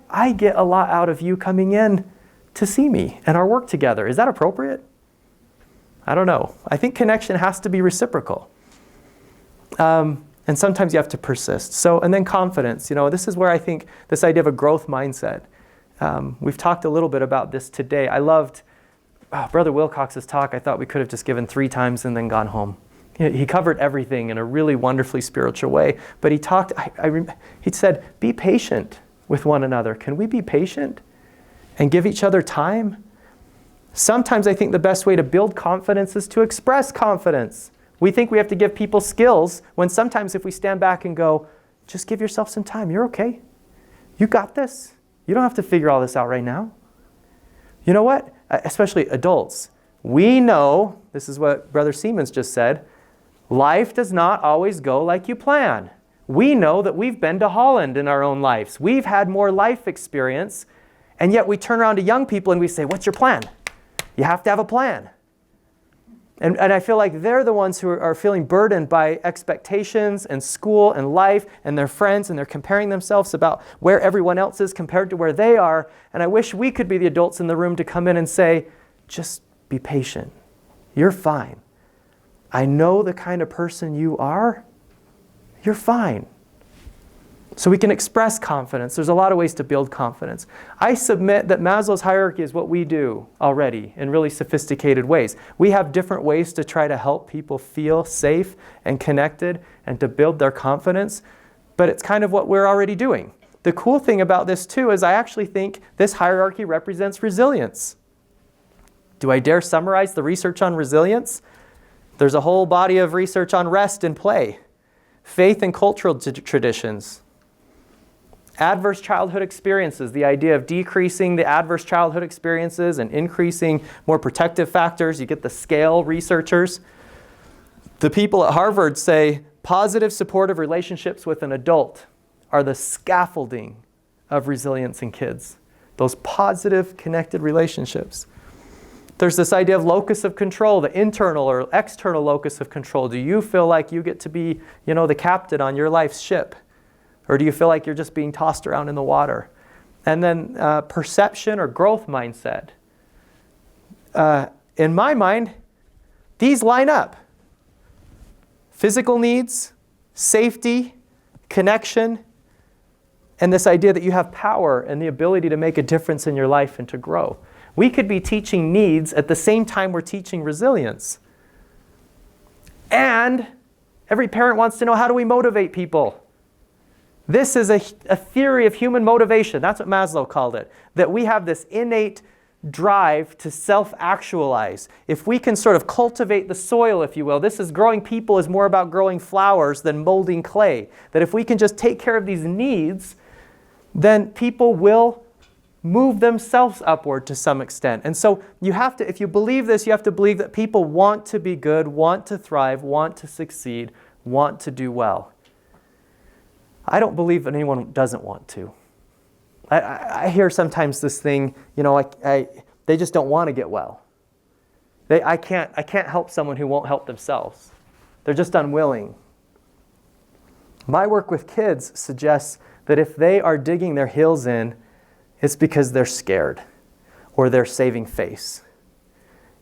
[SPEAKER 1] I get a lot out of you coming in to see me and our work together. Is that appropriate? I don't know. I think connection has to be reciprocal. And sometimes you have to persist. And then confidence. This is where I think this idea of a growth mindset. We've talked a little bit about this today. I loved Brother Wilcox's talk. I thought we could have just given 3 times and then gone home. He covered everything in a really wonderfully spiritual way. But he talked, he said, be patient with one another. Can we be patient and give each other time? Sometimes I think the best way to build confidence is to express confidence. We think we have to give people skills when sometimes if we stand back and go, just give yourself some time. You're okay. You got this. You don't have to figure all this out right now. You know what? Especially adults. We know, this is what Brother Siemens just said, life does not always go like you plan. We know that we've been to Holland in our own lives. We've had more life experience, and yet we turn around to young people and we say, what's your plan? You have to have a plan. And I feel like they're the ones who are feeling burdened by expectations and school and life and their friends, and they're comparing themselves about where everyone else is compared to where they are. And I wish we could be the adults in the room to come in and say, just be patient. You're fine. I know the kind of person you are. You're fine. So we can express confidence. There's a lot of ways to build confidence. I submit that Maslow's hierarchy is what we do already in really sophisticated ways. We have different ways to try to help people feel safe and connected and to build their confidence, but it's kind of what we're already doing. The cool thing about this too is I actually think this hierarchy represents resilience. Do I dare summarize the research on resilience? There's a whole body of research on rest and play, faith and cultural traditions, adverse childhood experiences, the idea of decreasing the adverse childhood experiences and increasing more protective factors. You get the scale researchers. The people at Harvard say positive supportive relationships with an adult are the scaffolding of resilience in kids. Those positive connected relationships. There's this idea of locus of control, the internal or external locus of control. Do you feel like you get to be, the captain on your life's ship? Or do you feel like you're just being tossed around in the water? And then perception or growth mindset. In my mind, these line up. Physical needs, safety, connection, and this idea that you have power and the ability to make a difference in your life and to grow. We could be teaching needs at the same time we're teaching resilience. And every parent wants to know, how do we motivate people? This is a theory of human motivation. That's what Maslow called it. That we have this innate drive to self-actualize. If we can sort of cultivate the soil, if you will, this is growing people is more about growing flowers than molding clay. That if we can just take care of these needs, then people will move themselves upward to some extent. And so you have to, if you believe this, you have to believe that people want to be good, want to thrive, want to succeed, want to do well. I don't believe that anyone doesn't want to. I hear sometimes this thing, they just don't want to get well. I can't help someone who won't help themselves. They're just unwilling. My work with kids suggests that if they are digging their heels in, it's because they're scared or they're saving face.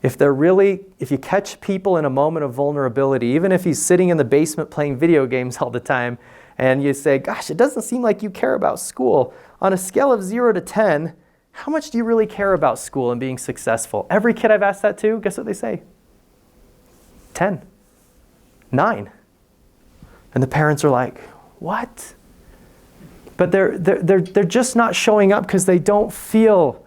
[SPEAKER 1] If you catch people in a moment of vulnerability, even if he's sitting in the basement playing video games all the time, and you say, gosh, it doesn't seem like you care about school. On a scale of 0 to 10, how much do you really care about school and being successful? Every kid I've asked that to, guess what they say? 10, 9. And the parents are like, what? But they're just not showing up because they don't feel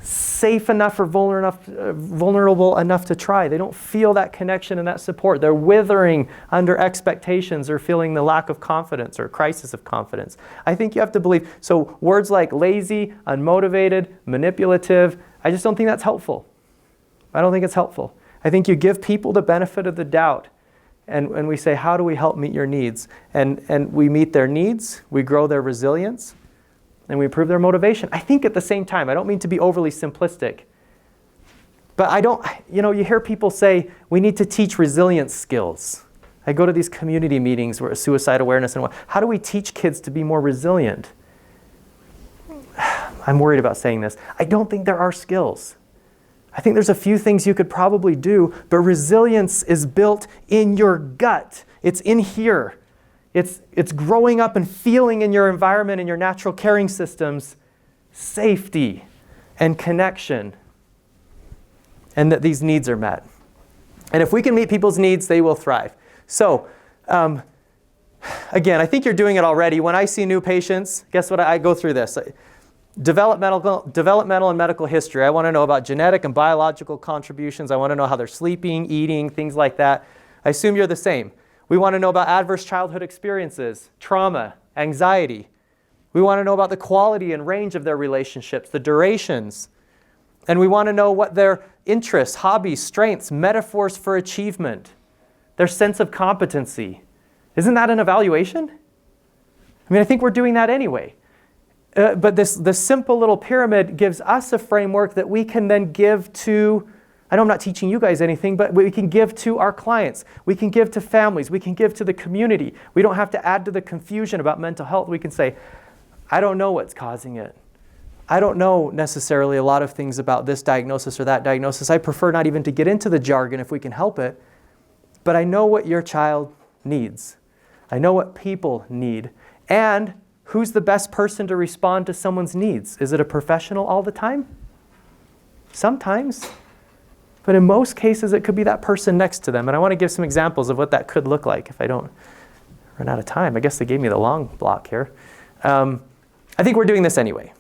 [SPEAKER 1] safe enough or vulnerable enough to try. They don't feel that connection and that support. They're withering under expectations or feeling the lack of confidence or crisis of confidence. I think you have to believe. So words like lazy, unmotivated, manipulative, I just don't think that's helpful. I don't think it's helpful. I think you give people the benefit of the doubt and we say, how do we help meet your needs? And we meet their needs, we grow their resilience, and we improve their motivation. I think at the same time, I don't mean to be overly simplistic, but you hear people say, we need to teach resilience skills. I go to these community meetings where suicide awareness and how do we teach kids to be more resilient? I'm worried about saying this. I don't think there are skills. I think there's a few things you could probably do, but resilience is built in your gut. It's in here. It's growing up and feeling in your environment and your natural caring systems safety and connection, and that these needs are met. And if we can meet people's needs, they will thrive. So, again, I think you're doing it already. When I see new patients, guess what? I go through this. Developmental and medical history. I want to know about genetic and biological contributions. I want to know how they're sleeping, eating, things like that. I assume you're the same. We want to know about adverse childhood experiences, trauma, anxiety. We want to know about the quality and range of their relationships, the durations. And we want to know what their interests, hobbies, strengths, metaphors for achievement, their sense of competency. Isn't that an evaluation? I think we're doing that anyway. But this simple little pyramid gives us a framework that we can then give to, I know I'm not teaching you guys anything, but we can give to our clients. We can give to families. We can give to the community. We don't have to add to the confusion about mental health. We can say, I don't know what's causing it. I don't know necessarily a lot of things about this diagnosis or that diagnosis. I prefer not even to get into the jargon if we can help it. But I know what your child needs. I know what people need. And who's the best person to respond to someone's needs? Is it a professional all the time? Sometimes. But in most cases, it could be that person next to them. And I want to give some examples of what that could look like if I don't run out of time. I guess they gave me the long block here. I think we're doing this anyway.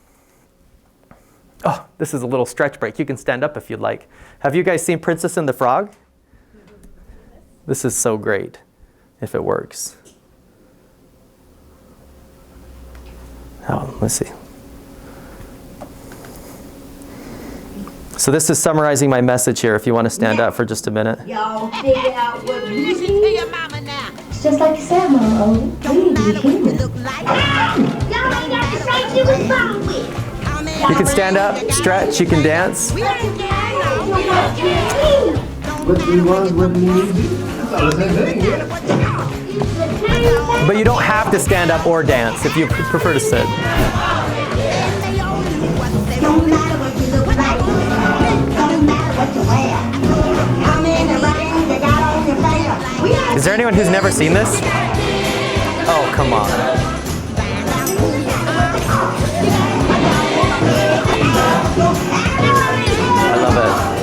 [SPEAKER 1] Oh, this is a little stretch break. You can stand up if you'd like. Have you guys seen Princess and the Frog? This is so great if it works. Oh, let's see. So this is summarizing my message here, if you want to stand up for just a minute.
[SPEAKER 6] Y'all figure out what we
[SPEAKER 7] Listen to your mama now.
[SPEAKER 6] It's just like you said, Mama Odie. We need to be human.
[SPEAKER 7] Look like.
[SPEAKER 6] Y'all ain't got to say you was wrong with.
[SPEAKER 1] You can stand up, stretch, you can dance.
[SPEAKER 6] We ain't got
[SPEAKER 5] What do you want? What do you need?
[SPEAKER 1] But you don't have to stand up or dance if you prefer to sit.
[SPEAKER 6] No matter what you look like, don't matter what you wear. Come in the ring, you got on your finger. We ain't
[SPEAKER 1] Is there anyone who's never seen this? Oh, come on. I love it.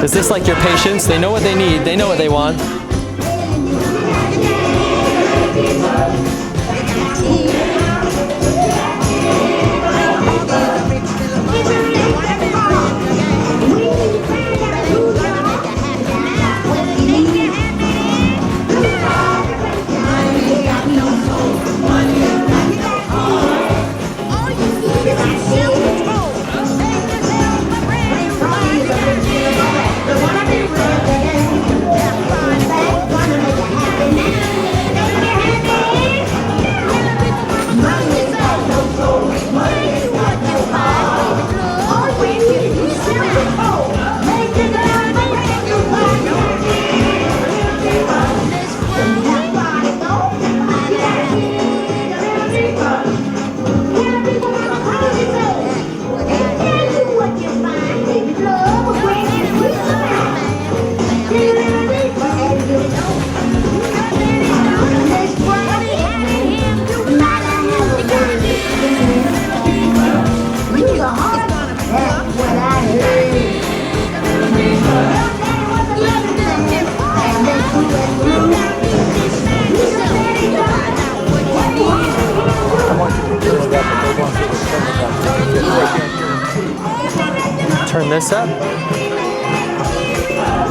[SPEAKER 1] Is this like your patients? They know what they need. They know what they want. Turn this up.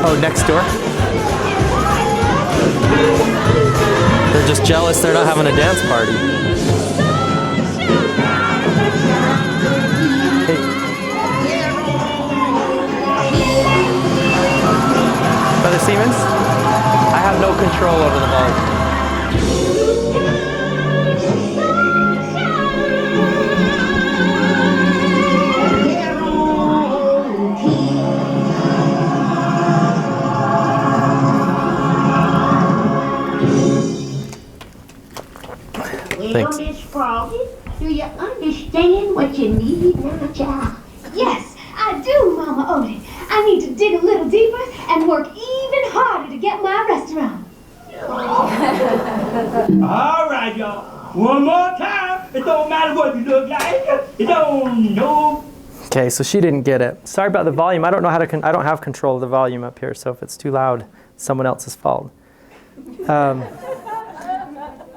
[SPEAKER 1] Oh, next door. They're just jealous they're not having a dance party. Hey. Brother Siemens, I have no control over the volume. Thanks.
[SPEAKER 6] Miss Froggy, do you understand what you need now, child?
[SPEAKER 2] Yes, I do, Mama Odie. I need to dig a little deeper and work even harder to get my restaurant.
[SPEAKER 8] All right, y'all. One more time. It don't matter what you look like. It don't know.
[SPEAKER 1] Okay, so she didn't get it. Sorry about the volume. I don't know how to. I don't have control of the volume up here. So if it's too loud, it's someone else's fault.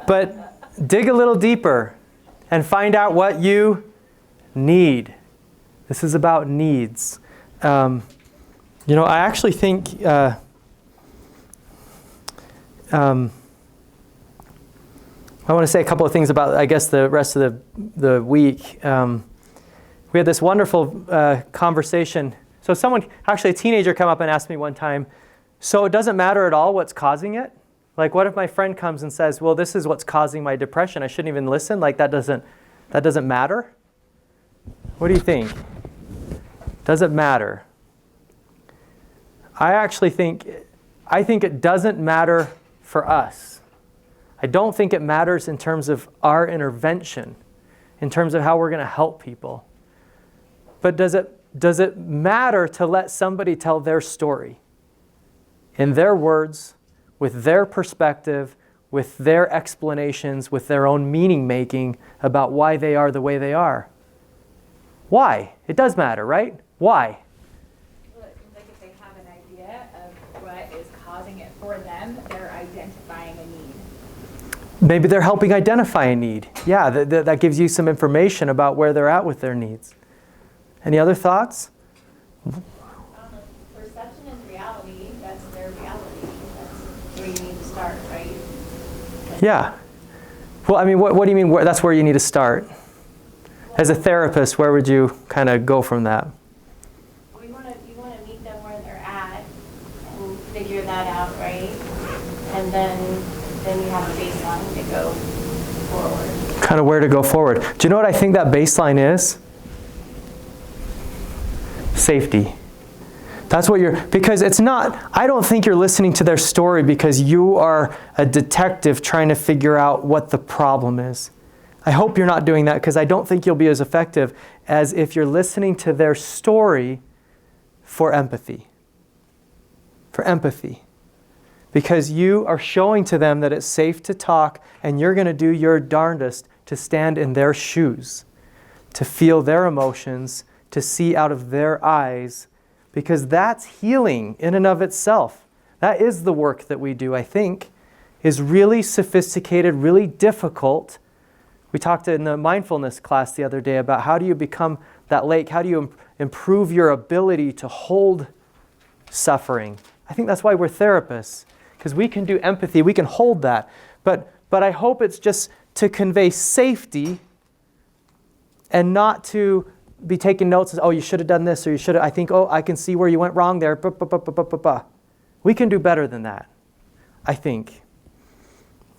[SPEAKER 1] But dig a little deeper and find out what you need. This is about needs. I actually think I want to say a couple of things about, I guess, the rest of the week. We had this wonderful conversation. So actually a teenager come up and asked me one time, so it doesn't matter at all what's causing it? Like, what if my friend comes and says, well, this is what's causing my depression. I shouldn't even listen? Like, that doesn't matter? What do you think? Does it matter? I think it doesn't matter for us. I don't think it matters in terms of our intervention, in terms of how we're going to help people. But does it matter to let somebody tell their story in their words, with their perspective, with their explanations, with their own meaning making about why they are the way they are? Why? It does matter, right? Why?
[SPEAKER 9] Well, it seems like if they have an idea of what is causing it for them, they're identifying a need.
[SPEAKER 1] Maybe they're helping identify a need. Yeah, that gives you some information about where they're at with their needs. Any other thoughts?
[SPEAKER 9] Perception is reality. That's their reality. That's where you need to start, right?
[SPEAKER 1] Yeah. Well, I mean, what do you mean? That's where you need to start? As a therapist, where would you kind of go from that?
[SPEAKER 9] Well, you want to meet them where they're at and figure that out, right? And then you have a baseline to go forward.
[SPEAKER 1] Kind of where to go forward. Do you know what I think that baseline is? Safety. That's what because it's not, I don't think you're listening to their story because you are a detective trying to figure out what the problem is. I hope you're not doing that because I don't think you'll be as effective as if you're listening to their story for empathy. For empathy. Because you are showing to them that it's safe to talk and you're going to do your darndest to stand in their shoes, to feel their emotions, to see out of their eyes, because that's healing in and of itself. That is the work that we do, I think, is really sophisticated, really difficult. We talked in the mindfulness class the other day about how do you become that lake? How do you improve your ability to hold suffering? I think that's why we're therapists, because we can do empathy, we can hold that. But I hope it's just to convey safety and not to be taking notes as, oh, you should have done this, or you should have, I think, oh, I can see where you went wrong there. We can do better than that, I think.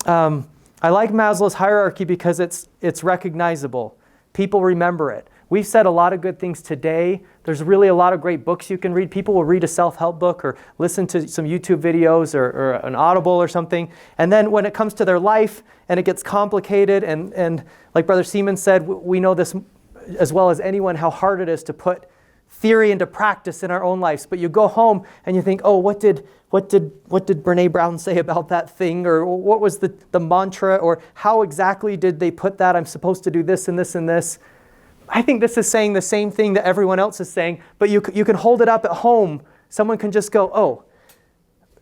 [SPEAKER 1] I like Maslow's hierarchy because it's recognizable. People remember it. We've said a lot of good things today. There's really a lot of great books you can read. People will read a self-help book or listen to some YouTube videos or an Audible or something. And then when it comes to their life and it gets complicated, and like Brother Seaman said, we know this as well as anyone, how hard it is to put theory into practice in our own lives. But you go home and you think, oh, what did Brene Brown say about that thing? Or what was the mantra? Or how exactly did they put that? I'm supposed to do this and this and this. I think this is saying the same thing that everyone else is saying, but you can hold it up at home. Someone can just go, oh,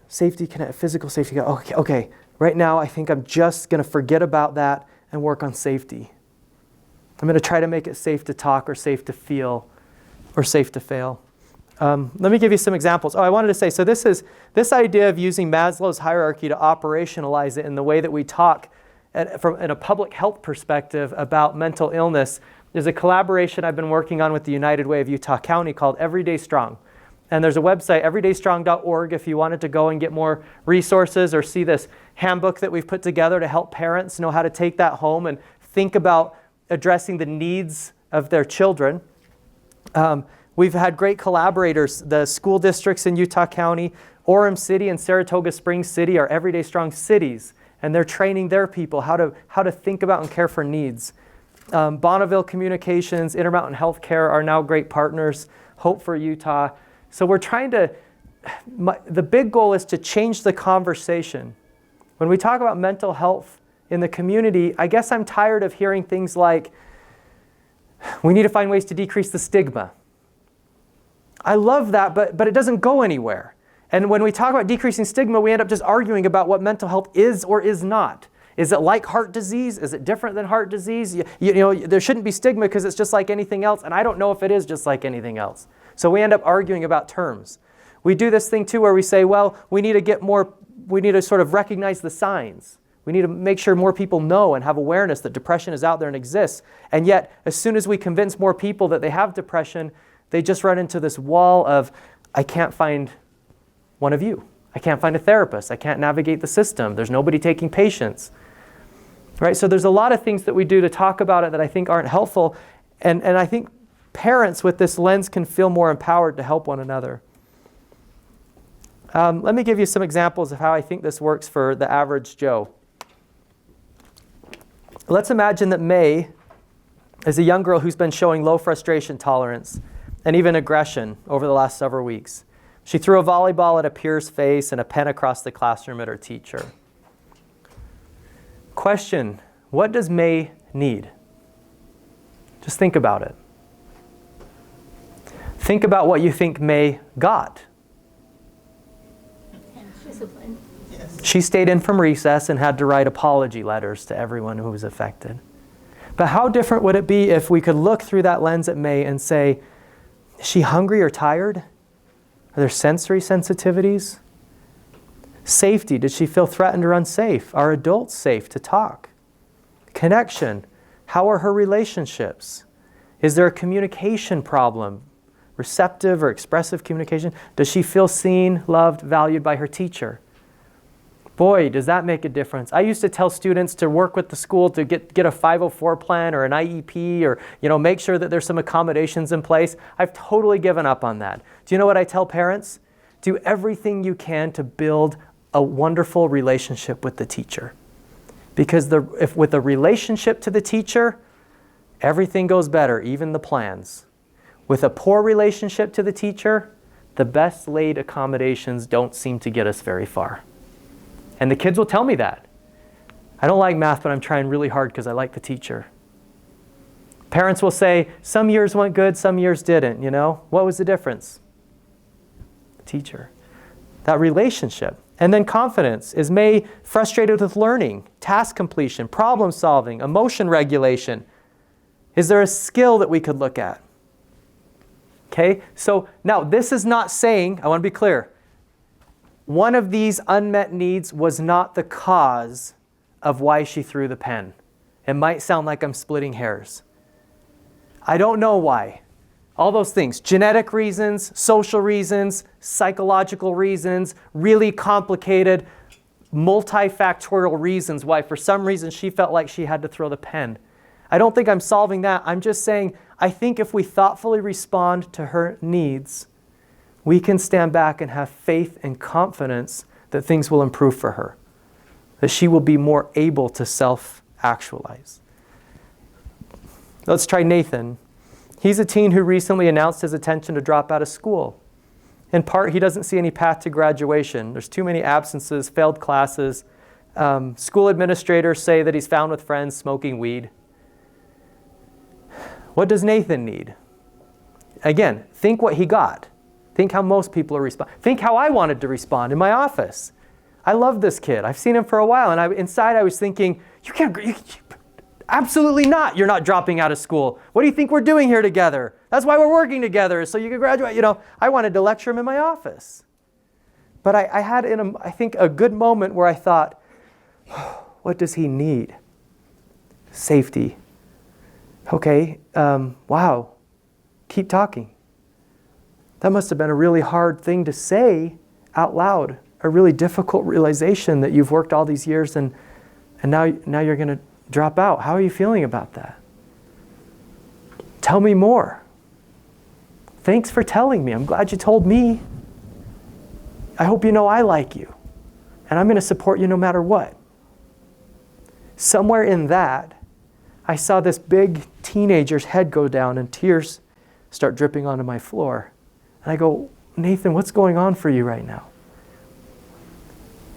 [SPEAKER 1] safety, physical safety. Go, okay, right now I think I'm just going to forget about that and work on safety. I'm going to try to make it safe to talk or safe to feel or safe to fail. Let me give you some examples. I wanted to say, so this idea of using Maslow's hierarchy to operationalize it in the way that we talk in a public health perspective about mental illness is a collaboration I've been working on with the United Way of Utah County called Everyday Strong. And there's a website, everydaystrong.org, if you wanted to go and get more resources or see this handbook that we've put together to help parents know how to take that home and think about addressing the needs of their children. We've had great collaborators. The school districts in Utah County, Orem City and Saratoga Springs City are Everyday Strong cities, and they're training their people how to think about and care for needs. Bonneville Communications, Intermountain Healthcare are now great partners. Hope for Utah. So we're trying to, the big goal is to change the conversation. When we talk about mental health in the community, I guess I'm tired of hearing things like, we need to find ways to decrease the stigma. I love that, but it doesn't go anywhere. And when we talk about decreasing stigma, we end up just arguing about what mental health is or is not. Is it like heart disease? Is it different than heart disease? You know, there shouldn't be stigma because it's just like anything else, and I don't know if it is just like anything else. So we end up arguing about terms. We do this thing too where we say, well, we need to sort of recognize the signs. We need to make sure more people know and have awareness that depression is out there and exists. And yet, as soon as we convince more people that they have depression, they just run into this wall of, I can't find one of you. I can't find a therapist. I can't navigate the system. There's nobody taking patients. Right? So there's a lot of things that we do to talk about it that I think aren't helpful. And I think parents with this lens can feel more empowered to help one another. Let me give you some examples of how I think this works for the average Joe. Let's imagine that May is a young girl who's been showing low frustration tolerance and even aggression over the last several weeks. She threw a volleyball at a peer's face and a pen across the classroom at her teacher. Question, what does May need? Just think about it. Think about what you think May got.
[SPEAKER 9] Discipline.
[SPEAKER 1] She stayed in from recess and had to write apology letters to everyone who was affected. But how different would it be if we could look through that lens at May and say, Is she hungry or tired? Are there sensory sensitivities? Safety. Did she feel threatened or unsafe? Are adults safe to talk? Connection. How are her relationships? Is there a communication problem? Receptive or expressive communication? Does she feel seen, loved, valued by her teacher? Boy, does that make a difference. I used to tell students to work with the school to get a 504 plan or an IEP, or make sure that there's some accommodations in place. I've totally given up on that. Do you know what I tell parents? Do everything you can to build a wonderful relationship with the teacher. Because if with a relationship to the teacher, everything goes better, even the plans. With a poor relationship to the teacher, the best laid accommodations don't seem to get us very far. And the kids will tell me that. I don't like math, but I'm trying really hard because I like the teacher. Parents will say, some years went good, some years didn't, What was the difference? The teacher. That relationship. And then confidence. Is May frustrated with learning, task completion, problem solving, emotion regulation? Is there a skill that we could look at? Okay, so now this is not saying, I want to be clear, one of these unmet needs was not the cause of why she threw the pen. It might sound like I'm splitting hairs. I don't know why. All those things, genetic reasons, social reasons, psychological reasons, really complicated, multifactorial reasons why for some reason she felt like she had to throw the pen. I don't think I'm solving that. I'm just saying, I think if we thoughtfully respond to her needs, we can stand back and have faith and confidence that things will improve for her, that she will be more able to self-actualize. Let's try Nathan. He's a teen who recently announced his intention to drop out of school. In part, he doesn't see any path to graduation. There's too many absences, failed classes. School administrators say that he's found with friends smoking weed. What does Nathan need? Again, think what he got. Think how most people are responding. Think how I wanted to respond in my office. I love this kid. I've seen him for a while, and inside I was thinking, absolutely not. You're not dropping out of school. What do you think we're doing here together? That's why we're working together, so you can graduate. I wanted to lecture him in my office. But I had, I think, a good moment where I thought, what does he need? Safety. Okay, wow, keep talking. That must have been a really hard thing to say out loud, a really difficult realization that you've worked all these years and now you're going to drop out. How are you feeling about that? Tell me more. Thanks for telling me. I'm glad you told me. I hope you know I like you, and I'm going to support you no matter what. Somewhere in that, I saw this big teenager's head go down and tears start dripping onto my floor. And I go, Nathan, what's going on for you right now?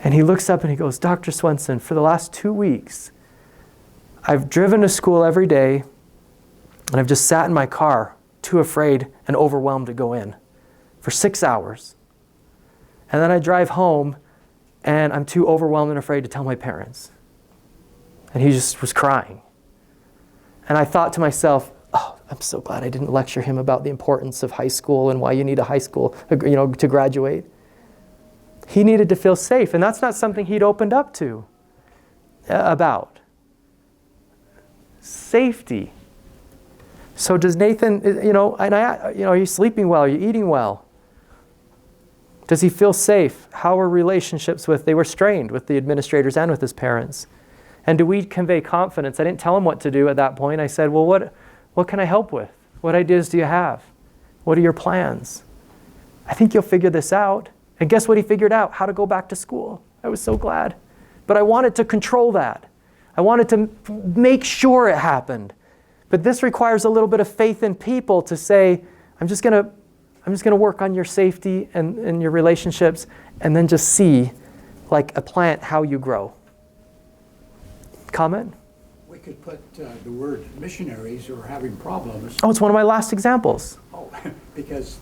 [SPEAKER 1] And he looks up and he goes, Dr. Swenson, for the last 2 weeks, I've driven to school every day and I've just sat in my car too afraid and overwhelmed to go in for 6 hours. And then I drive home and I'm too overwhelmed and afraid to tell my parents. And he just was crying. And I thought to myself, oh, I'm so glad I didn't lecture him about the importance of high school and why you need a high school, to graduate. He needed to feel safe, and that's not something he'd opened up to about. Safety. So does Nathan, are you sleeping well? Are you eating well? Does he feel safe? How are relationships they were strained with the administrators and with his parents? And do we convey confidence? I didn't tell him what to do at that point. I said, well, what can I help with? What ideas do you have? What are your plans? I think you'll figure this out. And guess what he figured out? How to go back to school. I was so glad. But I wanted to control that. I wanted to make sure it happened. But this requires a little bit of faith in people to say, I'm just going to work on your safety and your relationships, and then just see, like a plant, how you grow. Comment?
[SPEAKER 7] We could put the word missionaries who are having problems.
[SPEAKER 1] Oh, it's one of my last examples.
[SPEAKER 7] Oh, because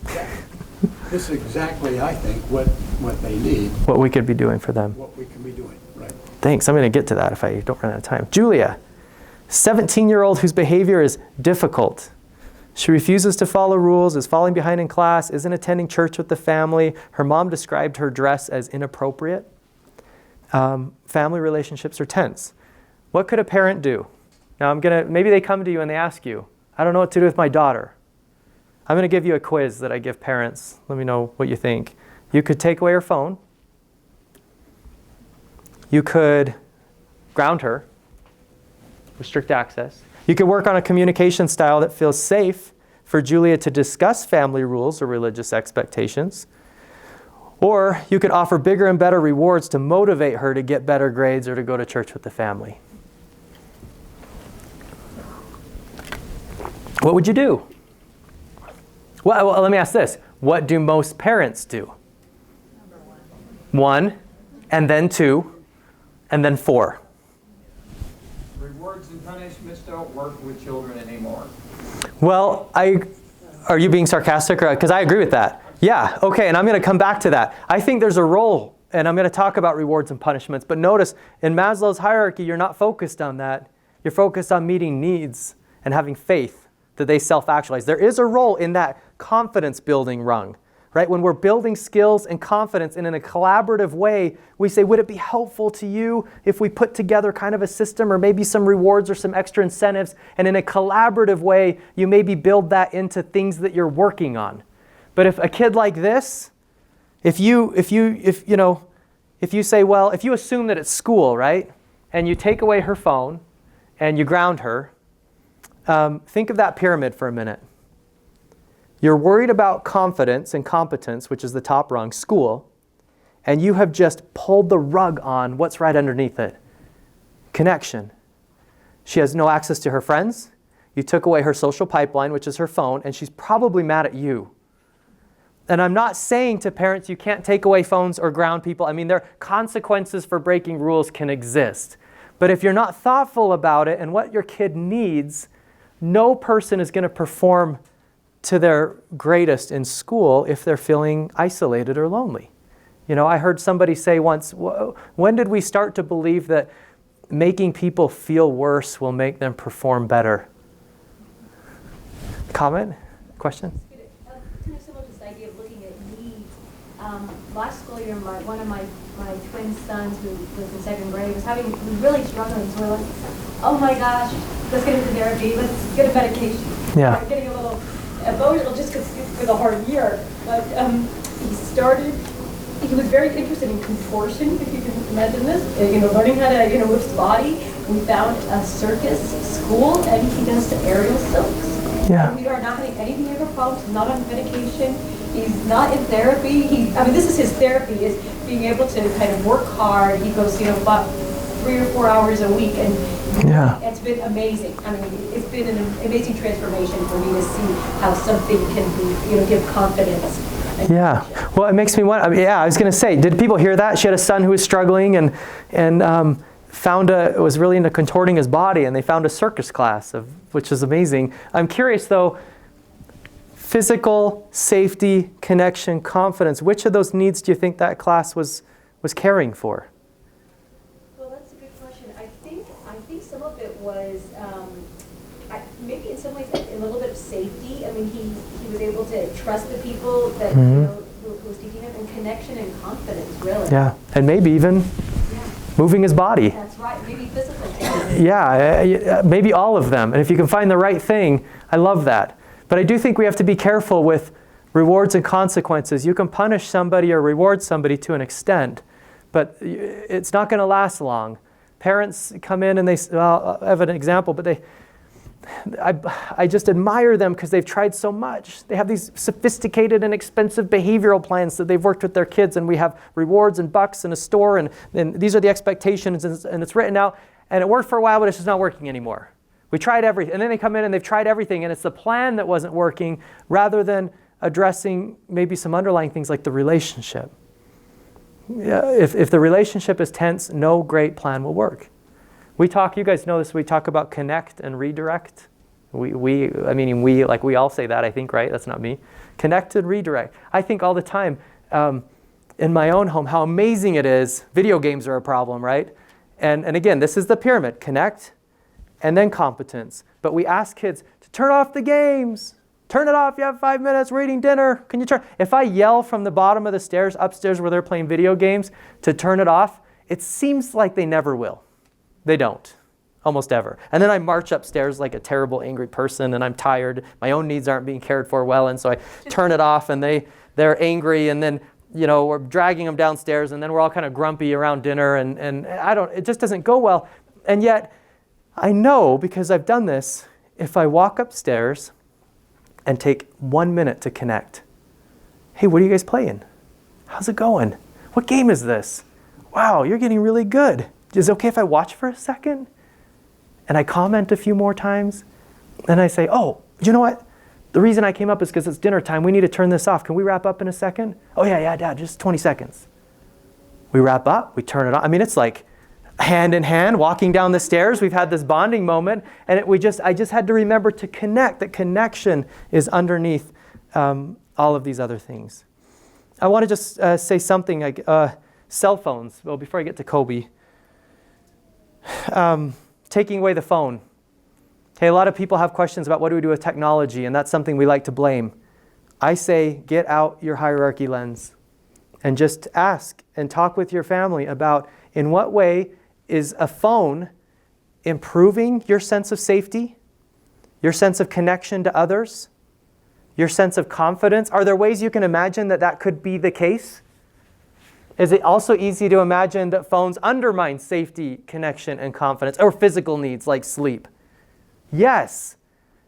[SPEAKER 7] this is exactly, I think, what they need.
[SPEAKER 1] What we could be doing for them.
[SPEAKER 7] What we can be doing, right.
[SPEAKER 1] Thanks. I'm going to get to that if I don't run out of time. Julia, 17-year-old whose behavior is difficult. She refuses to follow rules, is falling behind in class, isn't attending church with the family. Her mom described her dress as inappropriate. Family relationships are tense. What could a parent do? Now maybe they come to you and they ask you, I don't know what to do with my daughter. I'm going to give you a quiz that I give parents. Let me know what you think. You could take away her phone. You could ground her, restrict access. You could work on a communication style that feels safe for Julia to discuss family rules or religious expectations. Or you could offer bigger and better rewards to motivate her to get better grades or to go to church with the family. What would you do? Well, let me ask this. What do most parents do? One, and then two, and then four.
[SPEAKER 10] Rewards and punishments don't work with children anymore.
[SPEAKER 1] Well, are you being sarcastic? Because I agree with that. Yeah, okay, and I'm going to come back to that. I think there's a role, and I'm going to talk about rewards and punishments, but notice in Maslow's hierarchy, you're not focused on that. You're focused on meeting needs and having faith that they self-actualize. There is a role in that confidence building rung, right? When we're building skills and confidence and in a collaborative way, we say, would it be helpful to you if we put together kind of a system or maybe some rewards or some extra incentives? And in a collaborative way, you maybe build that into things that you're working on. But if a kid like this, if you say, well, if you assume that it's school, right? And you take away her phone and you ground her, think of that pyramid for a minute. You're worried about confidence and competence, which is the top rung, school, and you have just pulled the rug on what's right underneath it. Connection. She has no access to her friends. You took away her social pipeline, which is her phone, and she's probably mad at you. And I'm not saying to parents you can't take away phones or ground people. I mean, there are consequences for breaking rules can exist. But if you're not thoughtful about it and what your kid needs, no person is going to perform to their greatest in school if they're feeling isolated or lonely. You know, I heard somebody say once, when did we start to believe that making people feel worse will make them perform better? Comment? Question?
[SPEAKER 11] Kind of similar to this idea of looking at needs. Last school year, one of my twin sons, who was in second grade, was really struggling. So we're like, oh my gosh, let's get into therapy, let's get a medication.
[SPEAKER 1] Yeah.
[SPEAKER 11] I'm getting a little emotional just because it was a hard year. But he was very interested in contortion, if you can imagine this, learning how to, move his body. We found a circus school, and he does the aerial silks.
[SPEAKER 1] Yeah.
[SPEAKER 11] And we are not having any behavioral problems, not on medication. He's not in therapy. This is his therapy, is being able to kind of work hard. He goes, about 3 or 4 hours a week, and it's been amazing. It's been an amazing transformation for me to see how something can be, give confidence.
[SPEAKER 1] Yeah. Well, it makes me wonder. I was going to say, did people hear that? She had a son who was struggling and was really into contorting his body, and they found a circus class, which is amazing. I'm curious, though, physical, safety, connection, confidence, which of those needs do you think that class was caring for?
[SPEAKER 11] Well, that's a good question. I think some of it was, maybe in some ways, a little bit of safety. He was able to trust the people that, who was teaching him, and connection and confidence, really.
[SPEAKER 1] Yeah, and maybe even moving his body.
[SPEAKER 11] That's right, maybe physical.
[SPEAKER 1] Yeah, maybe all of them. And if you can find the right thing, I love that. But I do think we have to be careful with rewards and consequences. You can punish somebody or reward somebody to an extent, but it's not going to last long. Parents come in and I have an example, but I just admire them because they've tried so much. They have these sophisticated and expensive behavioral plans that they've worked with their kids, and we have rewards and bucks and a store, and these are the expectations, and it's written out, and it worked for a while, but it's just not working anymore. We tried everything, and then they come in and they've tried everything, and it's the plan that wasn't working rather than addressing maybe some underlying things like the relationship. Yeah, if the relationship is tense, no great plan will work. You guys know this, we talk about connect and redirect. We all say that, I think, right? That's not me. Connect and redirect. I think all the time in my own home how amazing it is. Video games are a problem, right? And again, this is the pyramid. Connect and then competence. But we ask kids to turn off the games. turn it off, you have 5 minutes, we're eating dinner, can you turn? If I yell from the bottom of the stairs upstairs where they're playing video games to turn it off, it seems like they never will. They don't, almost ever. And then I march upstairs like a terrible, angry person, and I'm tired. My own needs aren't being cared for well, and so I turn it off, and they're angry, and then we're dragging them downstairs, and then we're all kind of grumpy around dinner, and it just doesn't go well. And yet, I know, because I've done this, if I walk upstairs and take 1 minute to connect. Hey, what are you guys playing? How's it going? What game is this? Wow, you're getting really good. Is it okay if I watch for a second? And I comment a few more times. And I say, oh, you know what? The reason I came up is because it's dinner time. We need to turn this off. Can we wrap up in a second? Oh, yeah, Dad, just 20 seconds. We wrap up, we turn it on. I mean, it's like hand in hand, walking down the stairs. We've had this bonding moment. And I just had to remember to connect. That connection is underneath all of these other things. I want to just say something like cell phones. Well, before I get to Kobe. Taking away the phone. Hey, a lot of people have questions about what do we do with technology, and that's something we like to blame. I say, get out your hierarchy lens and just ask and talk with your family about in what way is a phone improving your sense of safety, your sense of connection to others, your sense of confidence. Are there ways you can imagine that could be the case? Is it also easy to imagine that phones undermine safety, connection, and confidence, or physical needs like sleep? Yes.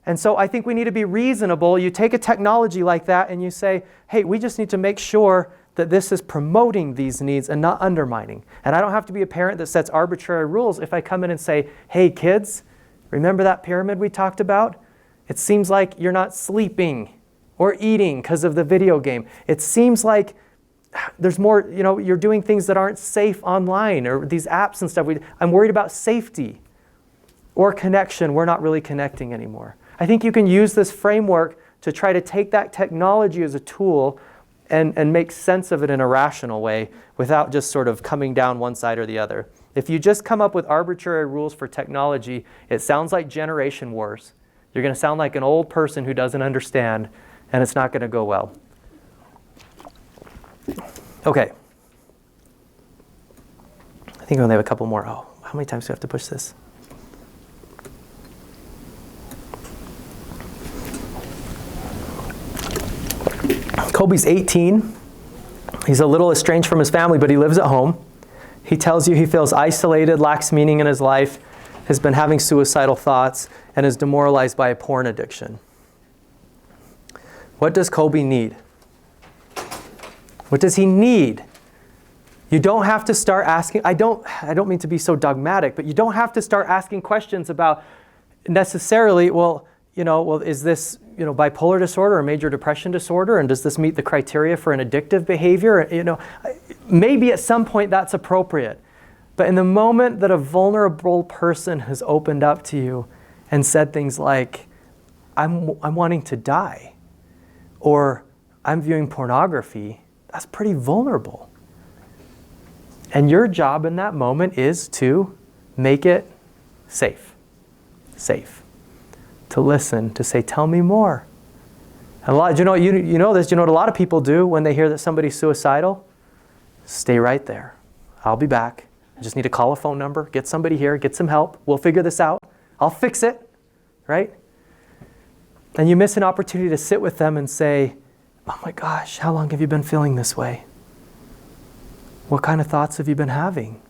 [SPEAKER 1] And so I think we need to be reasonable. You take a technology like that and you say, hey, we just need to make sure that this is promoting these needs and not undermining. And I don't have to be a parent that sets arbitrary rules if I come in and say, hey, kids, remember that pyramid we talked about? It seems like you're not sleeping or eating because of the video game. It seems like there's more, you're doing things that aren't safe online or these apps and stuff. I'm worried about safety or connection. We're not really connecting anymore. I think you can use this framework to try to take that technology as a tool and make sense of it in a rational way without just sort of coming down one side or the other. If you just come up with arbitrary rules for technology, it sounds like generation wars. You're going to sound like an old person who doesn't understand, and it's not going to go well. Okay. I think we only have a couple more. Oh, how many times do we have to push this? Kobe's 18. He's a little estranged from his family, but he lives at home. He tells you he feels isolated, lacks meaning in his life, has been having suicidal thoughts, and is demoralized by a porn addiction. What does Kobe need? What does he need? You don't have to start asking, I don't mean to be so dogmatic, but you don't have to start asking questions about necessarily, is this, bipolar disorder or major depression disorder, and does this meet the criteria for an addictive behavior? Maybe at some point that's appropriate. But in the moment that a vulnerable person has opened up to you and said things like, I'm wanting to die, or I'm viewing pornography, that's pretty vulnerable. And your job in that moment is to make it safe. Safe. To listen, to say, tell me more. And you know what a lot of people do when they hear that somebody's suicidal? Stay right there. I'll be back. I just need to call a phone number, get somebody here, get some help. We'll figure this out. I'll fix it, right? And you miss an opportunity to sit with them and say, oh my gosh, how long have you been feeling this way? What kind of thoughts have you been having?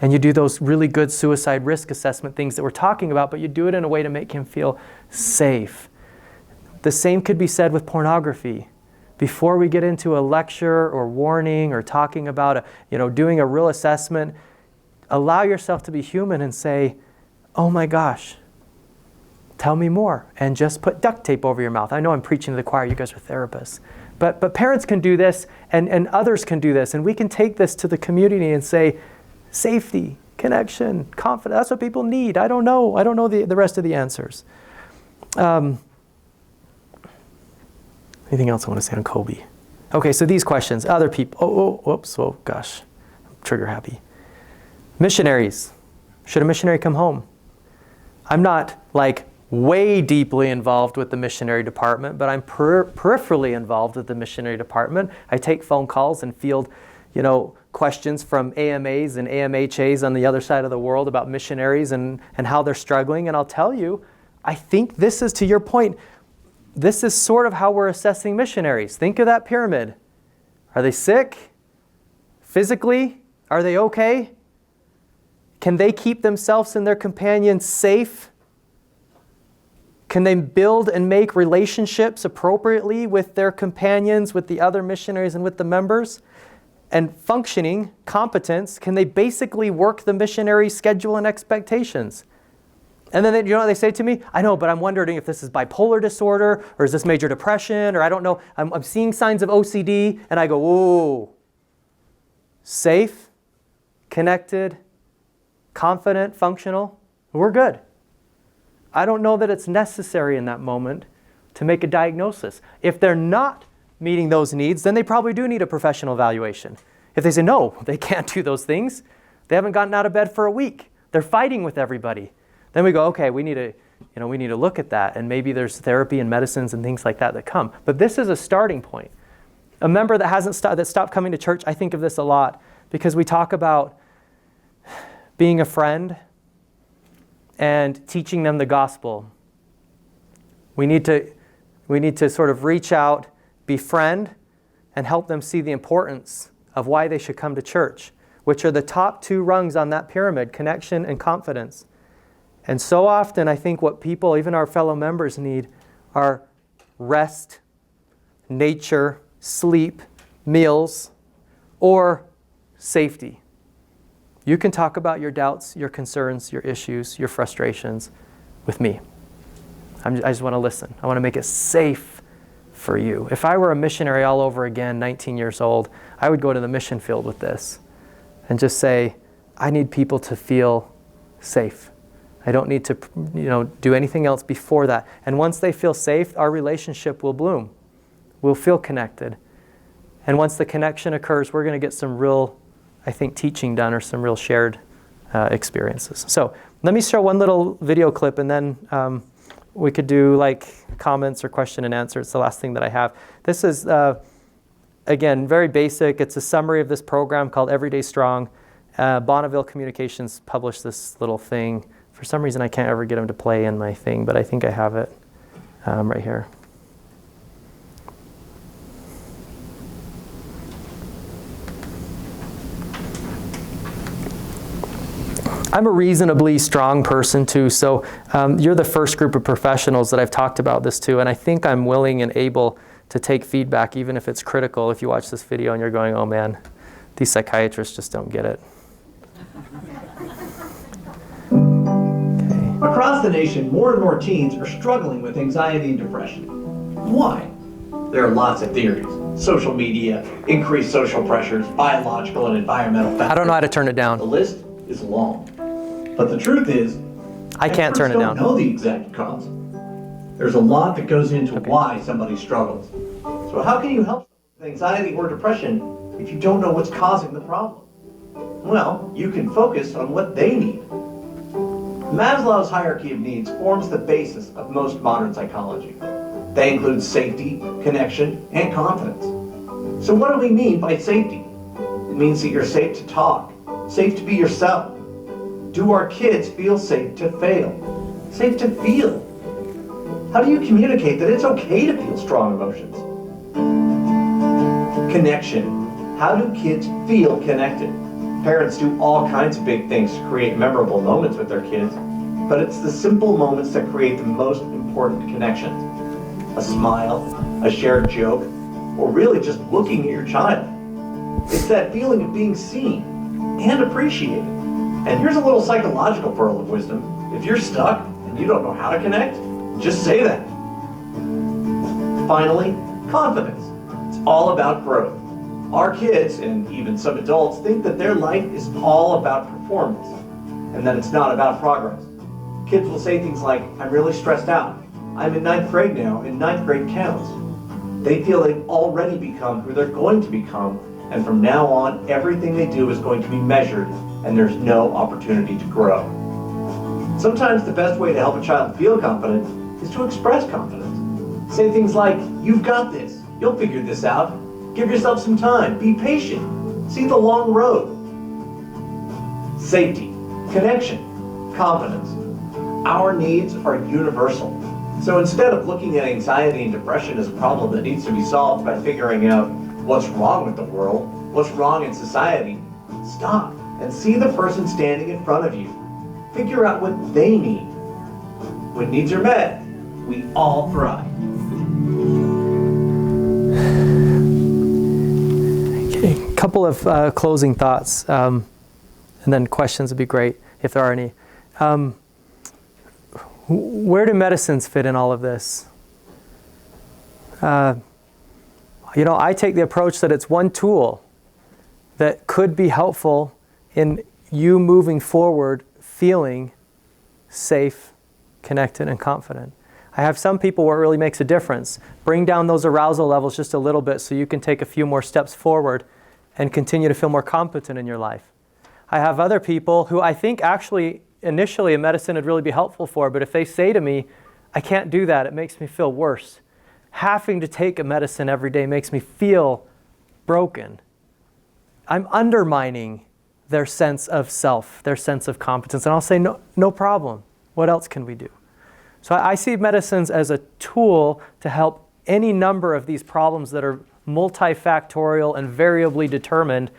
[SPEAKER 1] And you do those really good suicide risk assessment things that we're talking about, but you do it in a way to make him feel safe. The same could be said with pornography. Before we get into a lecture or warning or talking about doing a real assessment, allow yourself to be human and say, oh my gosh, tell me more. And just put duct tape over your mouth. I know I'm preaching to the choir, you guys are therapists. But parents can do this and others can do this. And we can take this to the community and say, safety, connection, confidence, that's what people need. I don't know the rest of the answers. Anything else I want to say on Kobe? Okay, so these questions, other people. Oh gosh, I'm trigger happy. Missionaries. Should a missionary come home? I'm not way deeply involved with the missionary department, but I'm peripherally involved with the missionary department. I take phone calls and field, questions from AMAs and AMHAs on the other side of the world about missionaries and how they're struggling. And I'll tell you, I think this is, to your point, this is sort of how we're assessing missionaries. Think of that pyramid. Are they sick? Physically? Are they okay? Can they keep themselves and their companions safe? Can they build and make relationships appropriately with their companions, with the other missionaries, and with the members? And functioning, competence, can they basically work the missionary schedule and expectations? And then you know what they say to me? I know, but I'm wondering if this is bipolar disorder, or is this major depression, or I don't know. I'm seeing signs of OCD, and I go, whoa. Safe, connected, confident, functional, we're good. I don't know that it's necessary in that moment to make a diagnosis. If they're not meeting those needs, then they probably do need a professional evaluation. If they say, no, they can't do those things, they haven't gotten out of bed for a week, they're fighting with everybody, then we go, okay, we need to look at that, and maybe there's therapy and medicines and things like that come. But this is a starting point. A member that stopped coming to church, I think of this a lot, because we talk about being a friend and teaching them the gospel. We need to sort of reach out, befriend, and help them see the importance of why they should come to church, which are the top two rungs on that pyramid, connection and confidence. And so often I think what people, even our fellow members, need are rest, nature, sleep, meals, or safety. You can talk about your doubts, your concerns, your issues, your frustrations with me. I just want to listen. I want to make it safe for you. If I were a missionary all over again, 19 years old, I would go to the mission field with this and just say, I need people to feel safe. I don't need to, do anything else before that. And once they feel safe, our relationship will bloom. We'll feel connected. And once the connection occurs, we're going to get some real, I think, teaching done, or some real shared experiences. So let me show one little video clip, and then we could do like comments or question and answer. It's the last thing that I have. This is, again, very basic. It's a summary of this program called Everyday Strong. Bonneville Communications published this little thing. For some reason, I can't ever get them to play in my thing, but I think I have it right here. I'm a reasonably strong person too, so you're the first group of professionals that I've talked about this to, and I think I'm willing and able to take feedback, even if it's critical. If you watch this video and you're going, oh man, these psychiatrists just don't get it. Okay.
[SPEAKER 12] Across the nation, more and more teens are struggling with anxiety and depression. Why? There are lots of theories. Social media, increased social pressures, biological and environmental factors.
[SPEAKER 1] I don't know how to turn it down.
[SPEAKER 12] The list is long. But the truth is,
[SPEAKER 1] I can't turn it down.
[SPEAKER 12] Don't know the exact cause. There's a lot that goes into why somebody struggles. So how can you help someone with anxiety or depression if you don't know what's causing the problem? Well, you can focus on what they need. Maslow's hierarchy of needs forms the basis of most modern psychology. They include safety, connection, and confidence. So what do we mean by safety? It means that you're safe to talk, safe to be yourself. Do our kids feel safe to fail? Safe to feel? How do you communicate that it's okay to feel strong emotions? Connection. How do kids feel connected? Parents do all kinds of big things to create memorable moments with their kids, but it's the simple moments that create the most important connections. A smile, a shared joke, or really just looking at your child. It's that feeling of being seen and appreciated. And here's a little psychological pearl of wisdom. If you're stuck and you don't know how to connect, just say that. Finally, confidence. It's all about growth. Our kids, and even some adults, think that their life is all about performance, and that it's not about progress. Kids will say things like, I'm really stressed out. I'm in 9th grade now, and 9th grade counts. They feel they've already become who they're going to become, and from now on, everything they do is going to be measured, and there's no opportunity to grow. Sometimes the best way to help a child feel confident is to express confidence. Say things like, "You've got this. You'll figure this out. Give yourself some time. Be patient. See the long road." Safety, connection, confidence. Our needs are universal. So instead of looking at anxiety and depression as a problem that needs to be solved by figuring out what's wrong with the world, what's wrong in society, stop and see the person standing in front of you. Figure out what they need. When needs are met, we all thrive.
[SPEAKER 1] Okay, a couple of closing thoughts, and then questions would be great if there are any. Where do medicines fit in all of this? I take the approach that it's one tool that could be helpful in you moving forward feeling safe, connected, and confident. I have some people where it really makes a difference. Bring down those arousal levels just a little bit so you can take a few more steps forward and continue to feel more competent in your life. I have other people who I think actually initially a medicine would really be helpful for, but if they say to me, "I can't do that, it makes me feel worse." Having to take a medicine every day makes me feel broken. I'm undermining their sense of self, their sense of competence. And I'll say, no problem. What else can we do? So I see medicines as a tool to help any number of these problems that are multifactorial and variably determined,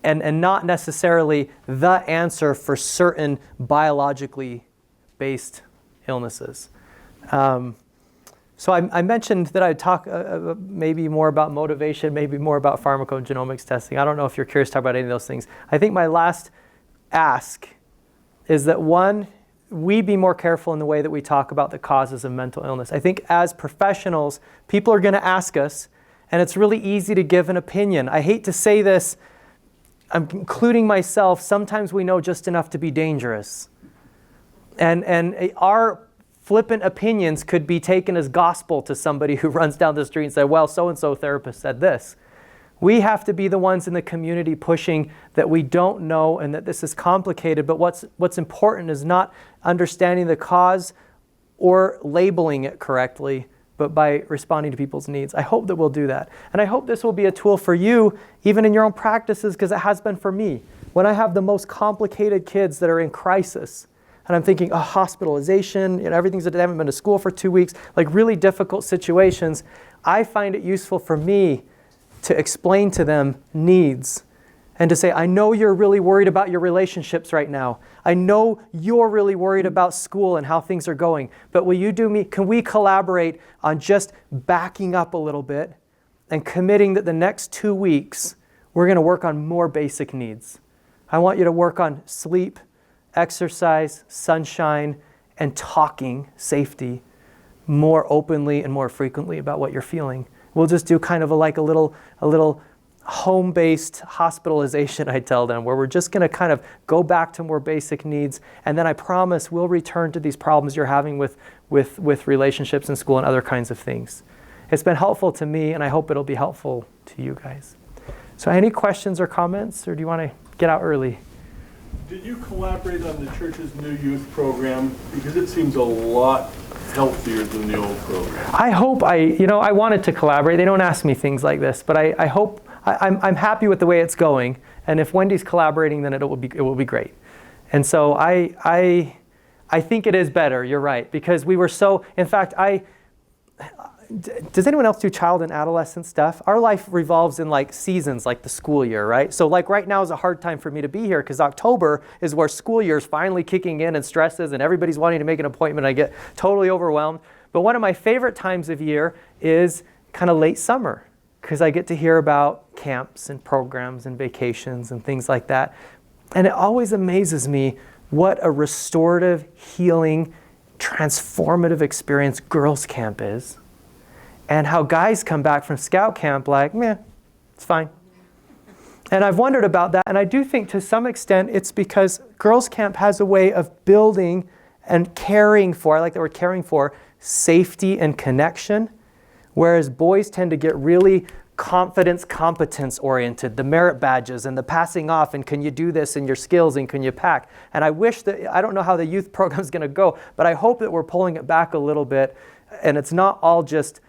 [SPEAKER 1] and not necessarily the answer for certain biologically based illnesses. So I mentioned that I'd talk maybe more about motivation, maybe more about pharmacogenomics testing. I don't know if you're curious to talk about any of those things. I think my last ask is that, one, we be more careful in the way that we talk about the causes of mental illness. I think as professionals, people are going to ask us, and it's really easy to give an opinion. I hate to say this, I'm including myself, sometimes we know just enough to be dangerous. And our flippant opinions could be taken as gospel to somebody who runs down the street and say, "Well, so-and-so therapist said this." We have to be the ones in the community pushing that we don't know and that this is complicated, but what's important is not understanding the cause or labeling it correctly, but by responding to people's needs. I hope that we'll do that. And I hope this will be a tool for you, even in your own practices, because it has been for me. When I have the most complicated kids that are in crisis, and I'm thinking, hospitalization, everything's that they haven't been to school for 2 weeks, like really difficult situations, I find it useful for me to explain to them needs and to say, I know you're really worried about your relationships right now. I know you're really worried about school and how things are going, but can we collaborate on just backing up a little bit and committing that the next 2 weeks, we're going to work on more basic needs. I want you to work on sleep, exercise, sunshine, and talking, safety, more openly and more frequently about what you're feeling. We'll just do kind of a little home-based hospitalization, I tell them, where we're just going to kind of go back to more basic needs, and then I promise we'll return to these problems you're having with relationships in school and other kinds of things. It's been helpful to me, and I hope it'll be helpful to you guys. So any questions or comments, or do you want to get out early?
[SPEAKER 4] Did you collaborate on the church's new youth program? Because it seems a lot healthier than the old program.
[SPEAKER 1] I hope I wanted to collaborate. They don't ask me things like this, but I hope, I'm happy with the way it's going. And if Wendy's collaborating, then it will be great. And so I think it is better, you're right, because we were so, in fact, does anyone else do child and adolescent stuff? Our life revolves in like seasons, like the school year, right? So like right now is a hard time for me to be here because October is where school year is finally kicking in and stresses and everybody's wanting to make an appointment. I get totally overwhelmed. But one of my favorite times of year is kind of late summer because I get to hear about camps and programs and vacations and things like that. And it always amazes me what a restorative, healing, transformative experience girls' camp is. And how guys come back from scout camp like, meh, it's fine. And I've wondered about that, and I do think to some extent it's because girls' camp has a way of building and caring for, I like the word caring for, safety and connection, whereas boys tend to get really confidence, competence oriented, the merit badges and the passing off, and can you do this and your skills and can you pack? And I wish that, I don't know how the youth program is going to go, but I hope that we're pulling it back a little bit and it's not all just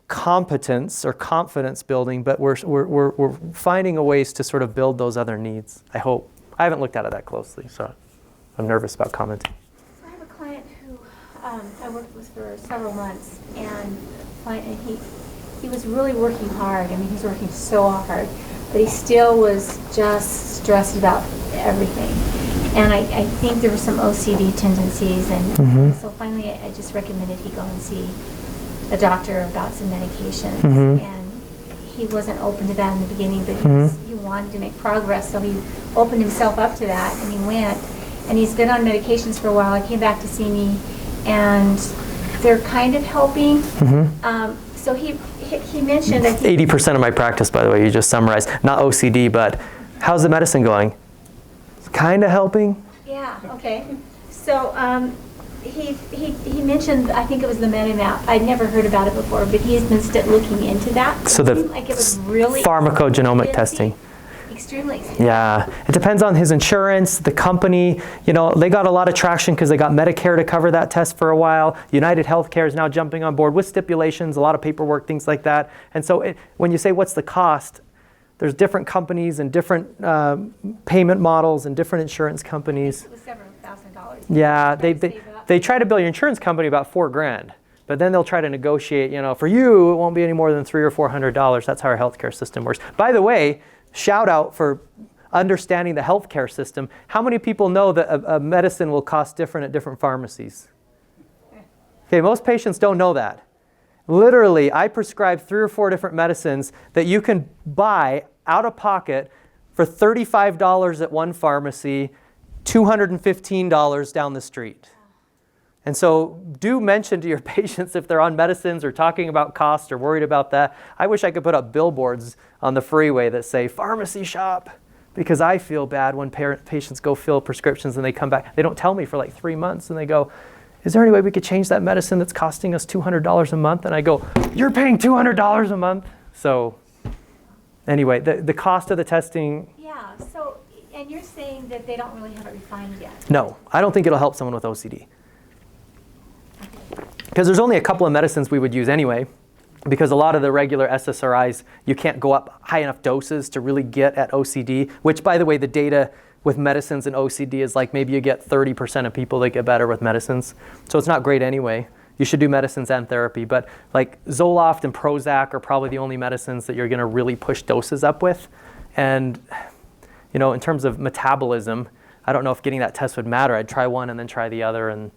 [SPEAKER 1] competence or confidence building, but we're finding a ways to sort of build those other needs. I hope. I haven't looked at it that closely, so I'm nervous about commenting.
[SPEAKER 13] I have a client who I worked with for several months, and he was really working hard. I mean, he was working so hard, but he still was just stressed about everything. And I think there were some OCD tendencies, and so finally I just recommended he go and see a doctor about some medications. And he wasn't open to that in the beginning, but he wanted to make progress, so he opened himself up to that, and he went. And he's been on medications for a while. He came back to see me, and they're kind of helping. So he mentioned, I think
[SPEAKER 1] 80% of my practice, by the way, you just summarized. Not OCD, but how's the medicine going? It's kind of helping?
[SPEAKER 13] Yeah, okay. So he mentioned, I think it was the MetaMap. I'd never heard about it before, but he's been looking into that.
[SPEAKER 1] So the
[SPEAKER 13] like it was really
[SPEAKER 1] pharmacogenomic testing.
[SPEAKER 13] Extremely expensive.
[SPEAKER 1] Yeah, it depends on his insurance, the company. You know, they got a lot of traction because they got Medicare to cover that test for a while. United Healthcare is now jumping on board with stipulations, a lot of paperwork, things like that. And so when you say what's the cost, there's different companies and different payment models and different insurance companies.
[SPEAKER 13] It was several $1,000s.
[SPEAKER 1] Yeah, they try to bill your insurance company about $4,000. But then they'll try to negotiate, you know, for you, it won't be any more than $300 or $400. That's how our healthcare system works. By the way, shout out for understanding the healthcare system. How many people know that a medicine will cost different at different pharmacies? Okay, most patients don't know that. Literally, I prescribe 3 or 4 different medicines that you can buy out of pocket for $35 at one pharmacy, $215 down the street. And so do mention to your patients if they're on medicines or talking about cost or worried about that. I wish I could put up billboards on the freeway that say, pharmacy shop, because I feel bad when patients go fill prescriptions and they come back. They don't tell me for like 3 months and they go, is there any way we could change that medicine that's costing us $200 a month? And I go, you're paying $200 a month? So anyway, the cost of the testing.
[SPEAKER 13] Yeah, so, and you're saying that they don't really have it refined yet.
[SPEAKER 1] No, I don't think it'll help someone with OCD. Because there's only a couple of medicines we would use anyway, because a lot of the regular SSRIs, you can't go up high enough doses to really get at OCD, which, by the way, the data with medicines and OCD is like maybe you get 30% of people that get better with medicines. So it's not great anyway. You should do medicines and therapy, but like Zoloft and Prozac are probably the only medicines that you're going to really push doses up with. And, you know, in terms of metabolism, I don't know if getting that test would matter. I'd try one and then try the other and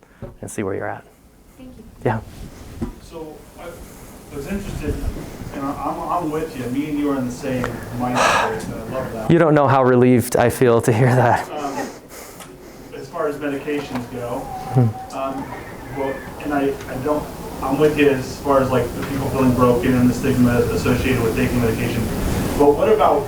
[SPEAKER 1] see where you're at.
[SPEAKER 13] Thank you.
[SPEAKER 1] Yeah.
[SPEAKER 14] So I was interested, and I'm with you. Me and you are in the same mindset, and I love that.
[SPEAKER 1] You don't know how relieved I feel to hear that.
[SPEAKER 14] As far as medications go, well, and I'm with you as far as like the people feeling broken and the stigma associated with taking medication. But what about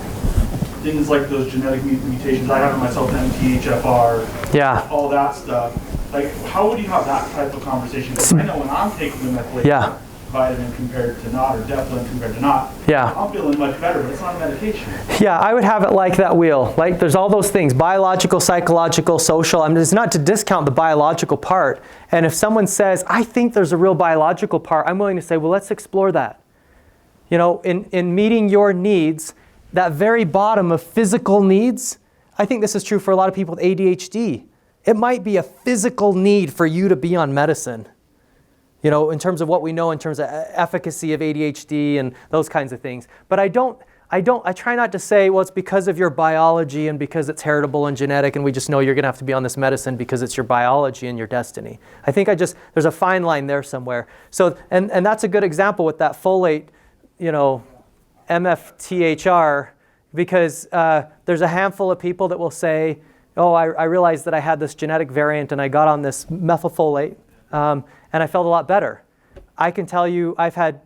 [SPEAKER 14] things like those genetic mutations? I have it myself, MTHFR,
[SPEAKER 1] yeah,
[SPEAKER 14] all that stuff. Like, how would you have that type of conversation? Because I know when I'm taking the methylation vitamin compared to not, or Deflin compared to not, I'm feeling much better, but it's not a medication.
[SPEAKER 1] Yeah, I would have it like that wheel. Like, there's all those things, biological, psychological, social. I mean, it's not to discount the biological part. And if someone says, I think there's a real biological part, I'm willing to say, well, let's explore that. You know, in meeting your needs, that very bottom of physical needs, I think this is true for a lot of people with ADHD. It might be a physical need for you to be on medicine, you know, in terms of what we know in terms of efficacy of ADHD and those kinds of things. But I try not to say, well, it's because of your biology and because it's heritable and genetic and we just know you're going to have to be on this medicine because it's your biology and your destiny. I think there's a fine line there somewhere. So, and that's a good example with that folate, you know, MFTHR, because there's a handful of people that will say, oh, I realized that I had this genetic variant and I got on this methylfolate and I felt a lot better. I can tell you I've had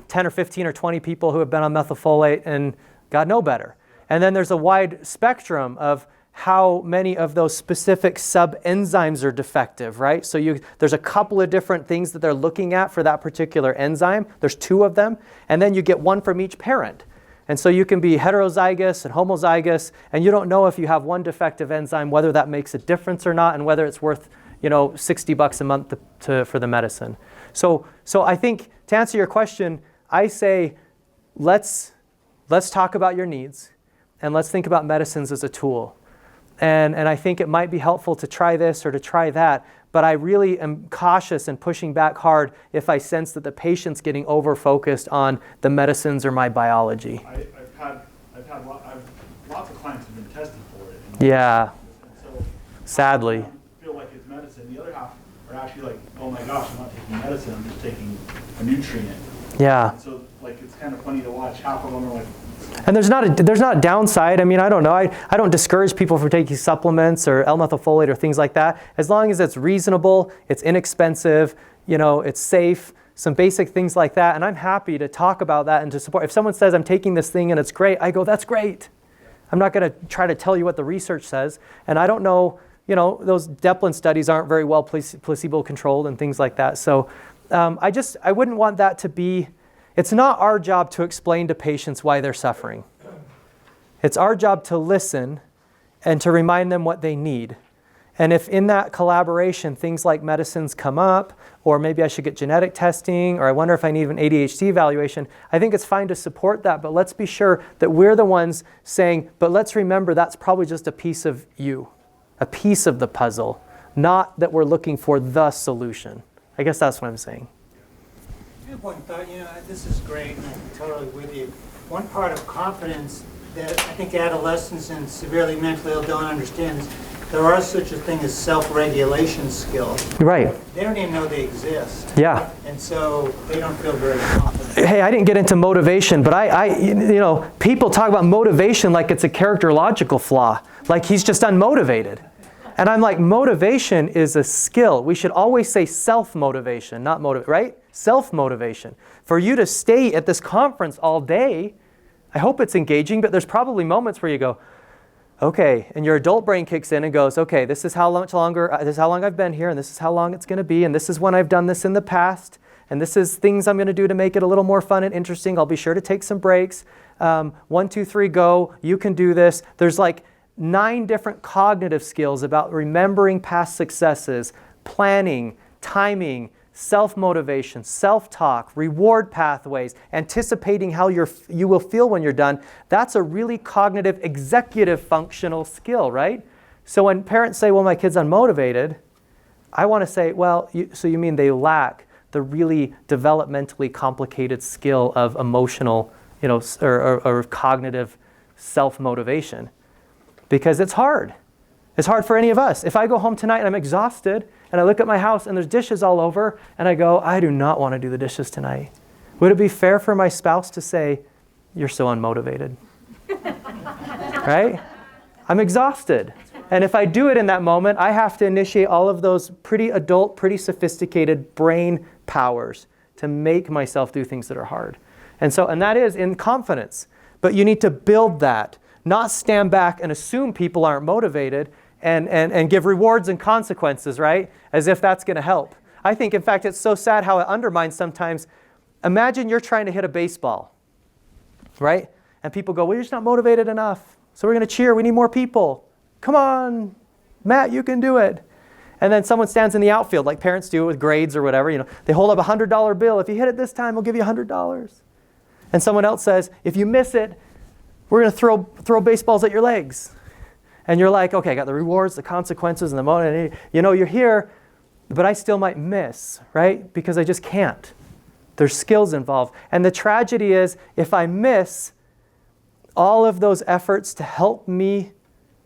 [SPEAKER 1] 10 or 15 or 20 people who have been on methylfolate and got no better. And then there's a wide spectrum of how many of those specific sub-enzymes are defective, right? So there's a couple of different things that they're looking at for that particular enzyme. There's 2 of them, and then you get 1 from each parent. And so you can be heterozygous and homozygous, and you don't know if you have 1 defective enzyme, whether that makes a difference or not, and whether it's worth, $60 a month for the medicine. So I think to answer your question, I say let's talk about your needs, and let's think about medicines as a tool. And I think it might be helpful to try this or to try that, but I really am cautious and pushing back hard if I sense that the patient's getting over-focused on the medicines or my biology.
[SPEAKER 14] Lots of clients have been tested for it.
[SPEAKER 1] Yeah,
[SPEAKER 14] so
[SPEAKER 1] sadly.
[SPEAKER 14] I feel like it's medicine. The other half are actually like, oh my gosh, I'm not taking medicine, I'm just taking a nutrient.
[SPEAKER 1] Yeah.
[SPEAKER 14] And so it's kind of funny to watch. Half of them are like,
[SPEAKER 1] and there's not a downside. I mean, I don't know. I don't discourage people from taking supplements or L-methylfolate or things like that. As long as it's reasonable, it's inexpensive, it's safe, some basic things like that. And I'm happy to talk about that and to support. If someone says I'm taking this thing and it's great, I go, that's great. I'm not going to try to tell you what the research says. And I don't know, those Deplin studies aren't very well placebo controlled and things like that. So I wouldn't want that to be. It's not our job to explain to patients why they're suffering. It's our job to listen and to remind them what they need. And if in that collaboration things like medicines come up, or maybe I should get genetic testing, or I wonder if I need an ADHD evaluation, I think it's fine to support that, but let's be sure that we're the ones saying, but let's remember that's probably just a piece of you, a piece of the puzzle, not that we're looking for the solution. I guess that's what I'm saying.
[SPEAKER 3] I have one thought, this is great, and I'm totally with you. One part of confidence that I think adolescents and severely mentally ill don't understand is there are such a thing as self-regulation skills.
[SPEAKER 1] Right.
[SPEAKER 3] They don't even know they exist.
[SPEAKER 1] Yeah.
[SPEAKER 3] And so they don't feel very confident.
[SPEAKER 1] Hey, I didn't get into motivation, but people talk about motivation like it's a characterological flaw, like he's just unmotivated. And I'm like, motivation is a skill. We should always say self-motivation, not motivate, right? Self-motivation. For you to stay at this conference all day, I hope it's engaging, but there's probably moments where you go, okay, and your adult brain kicks in and goes, okay, this is how long I've been here, and this is how long it's going to be, and this is when I've done this in the past, and this is things I'm going to do to make it a little more fun and interesting. I'll be sure to take some breaks. 1, 2, 3, go. You can do this. There's like 9 different cognitive skills about remembering past successes, planning, timing, self-motivation, self-talk, reward pathways, anticipating how you will feel when you're done. That's a really cognitive, executive functional skill, right? So when parents say, well, my kid's unmotivated, I want to say, well, so you mean they lack the really developmentally complicated skill of emotional, or cognitive self-motivation. Because it's hard. It's hard for any of us. If I go home tonight and I'm exhausted, and I look at my house and there's dishes all over, and I go, I do not want to do the dishes tonight. Would it be fair for my spouse to say, you're so unmotivated? Right? I'm exhausted. And if I do it in that moment, I have to initiate all of those pretty adult, pretty sophisticated brain powers to make myself do things that are hard. And that is in confidence. But you need to build that, not stand back and assume people aren't motivated and give rewards and consequences, right? As if that's going to help. I think, in fact, it's so sad how it undermines sometimes. Imagine you're trying to hit a baseball, right? And people go, well, you're just not motivated enough. So we're going to cheer. We need more people. Come on, Matt, you can do it. And then someone stands in the outfield, like parents do with grades or whatever. They hold up a $100 bill. If you hit it this time, we'll give you $100. And someone else says, if you miss it, we're going to throw baseballs at your legs. And you're like, okay, I got the rewards, the consequences, and the motive. You're here, but I still might miss, right? Because I just can't. There's skills involved. And the tragedy is, if I miss, all of those efforts to help me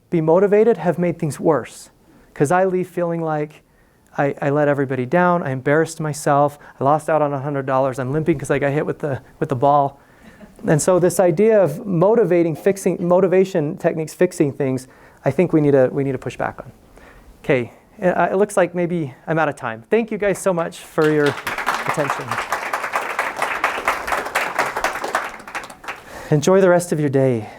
[SPEAKER 1] be motivated have made things worse. Because I leave feeling like I let everybody down, I embarrassed myself, I lost out on $100, I'm limping because I got hit with the ball. And so this idea of motivation techniques fixing things, I think we need to push back on. Okay, it looks like maybe I'm out of time. Thank you guys so much for your attention. Enjoy the rest of your day.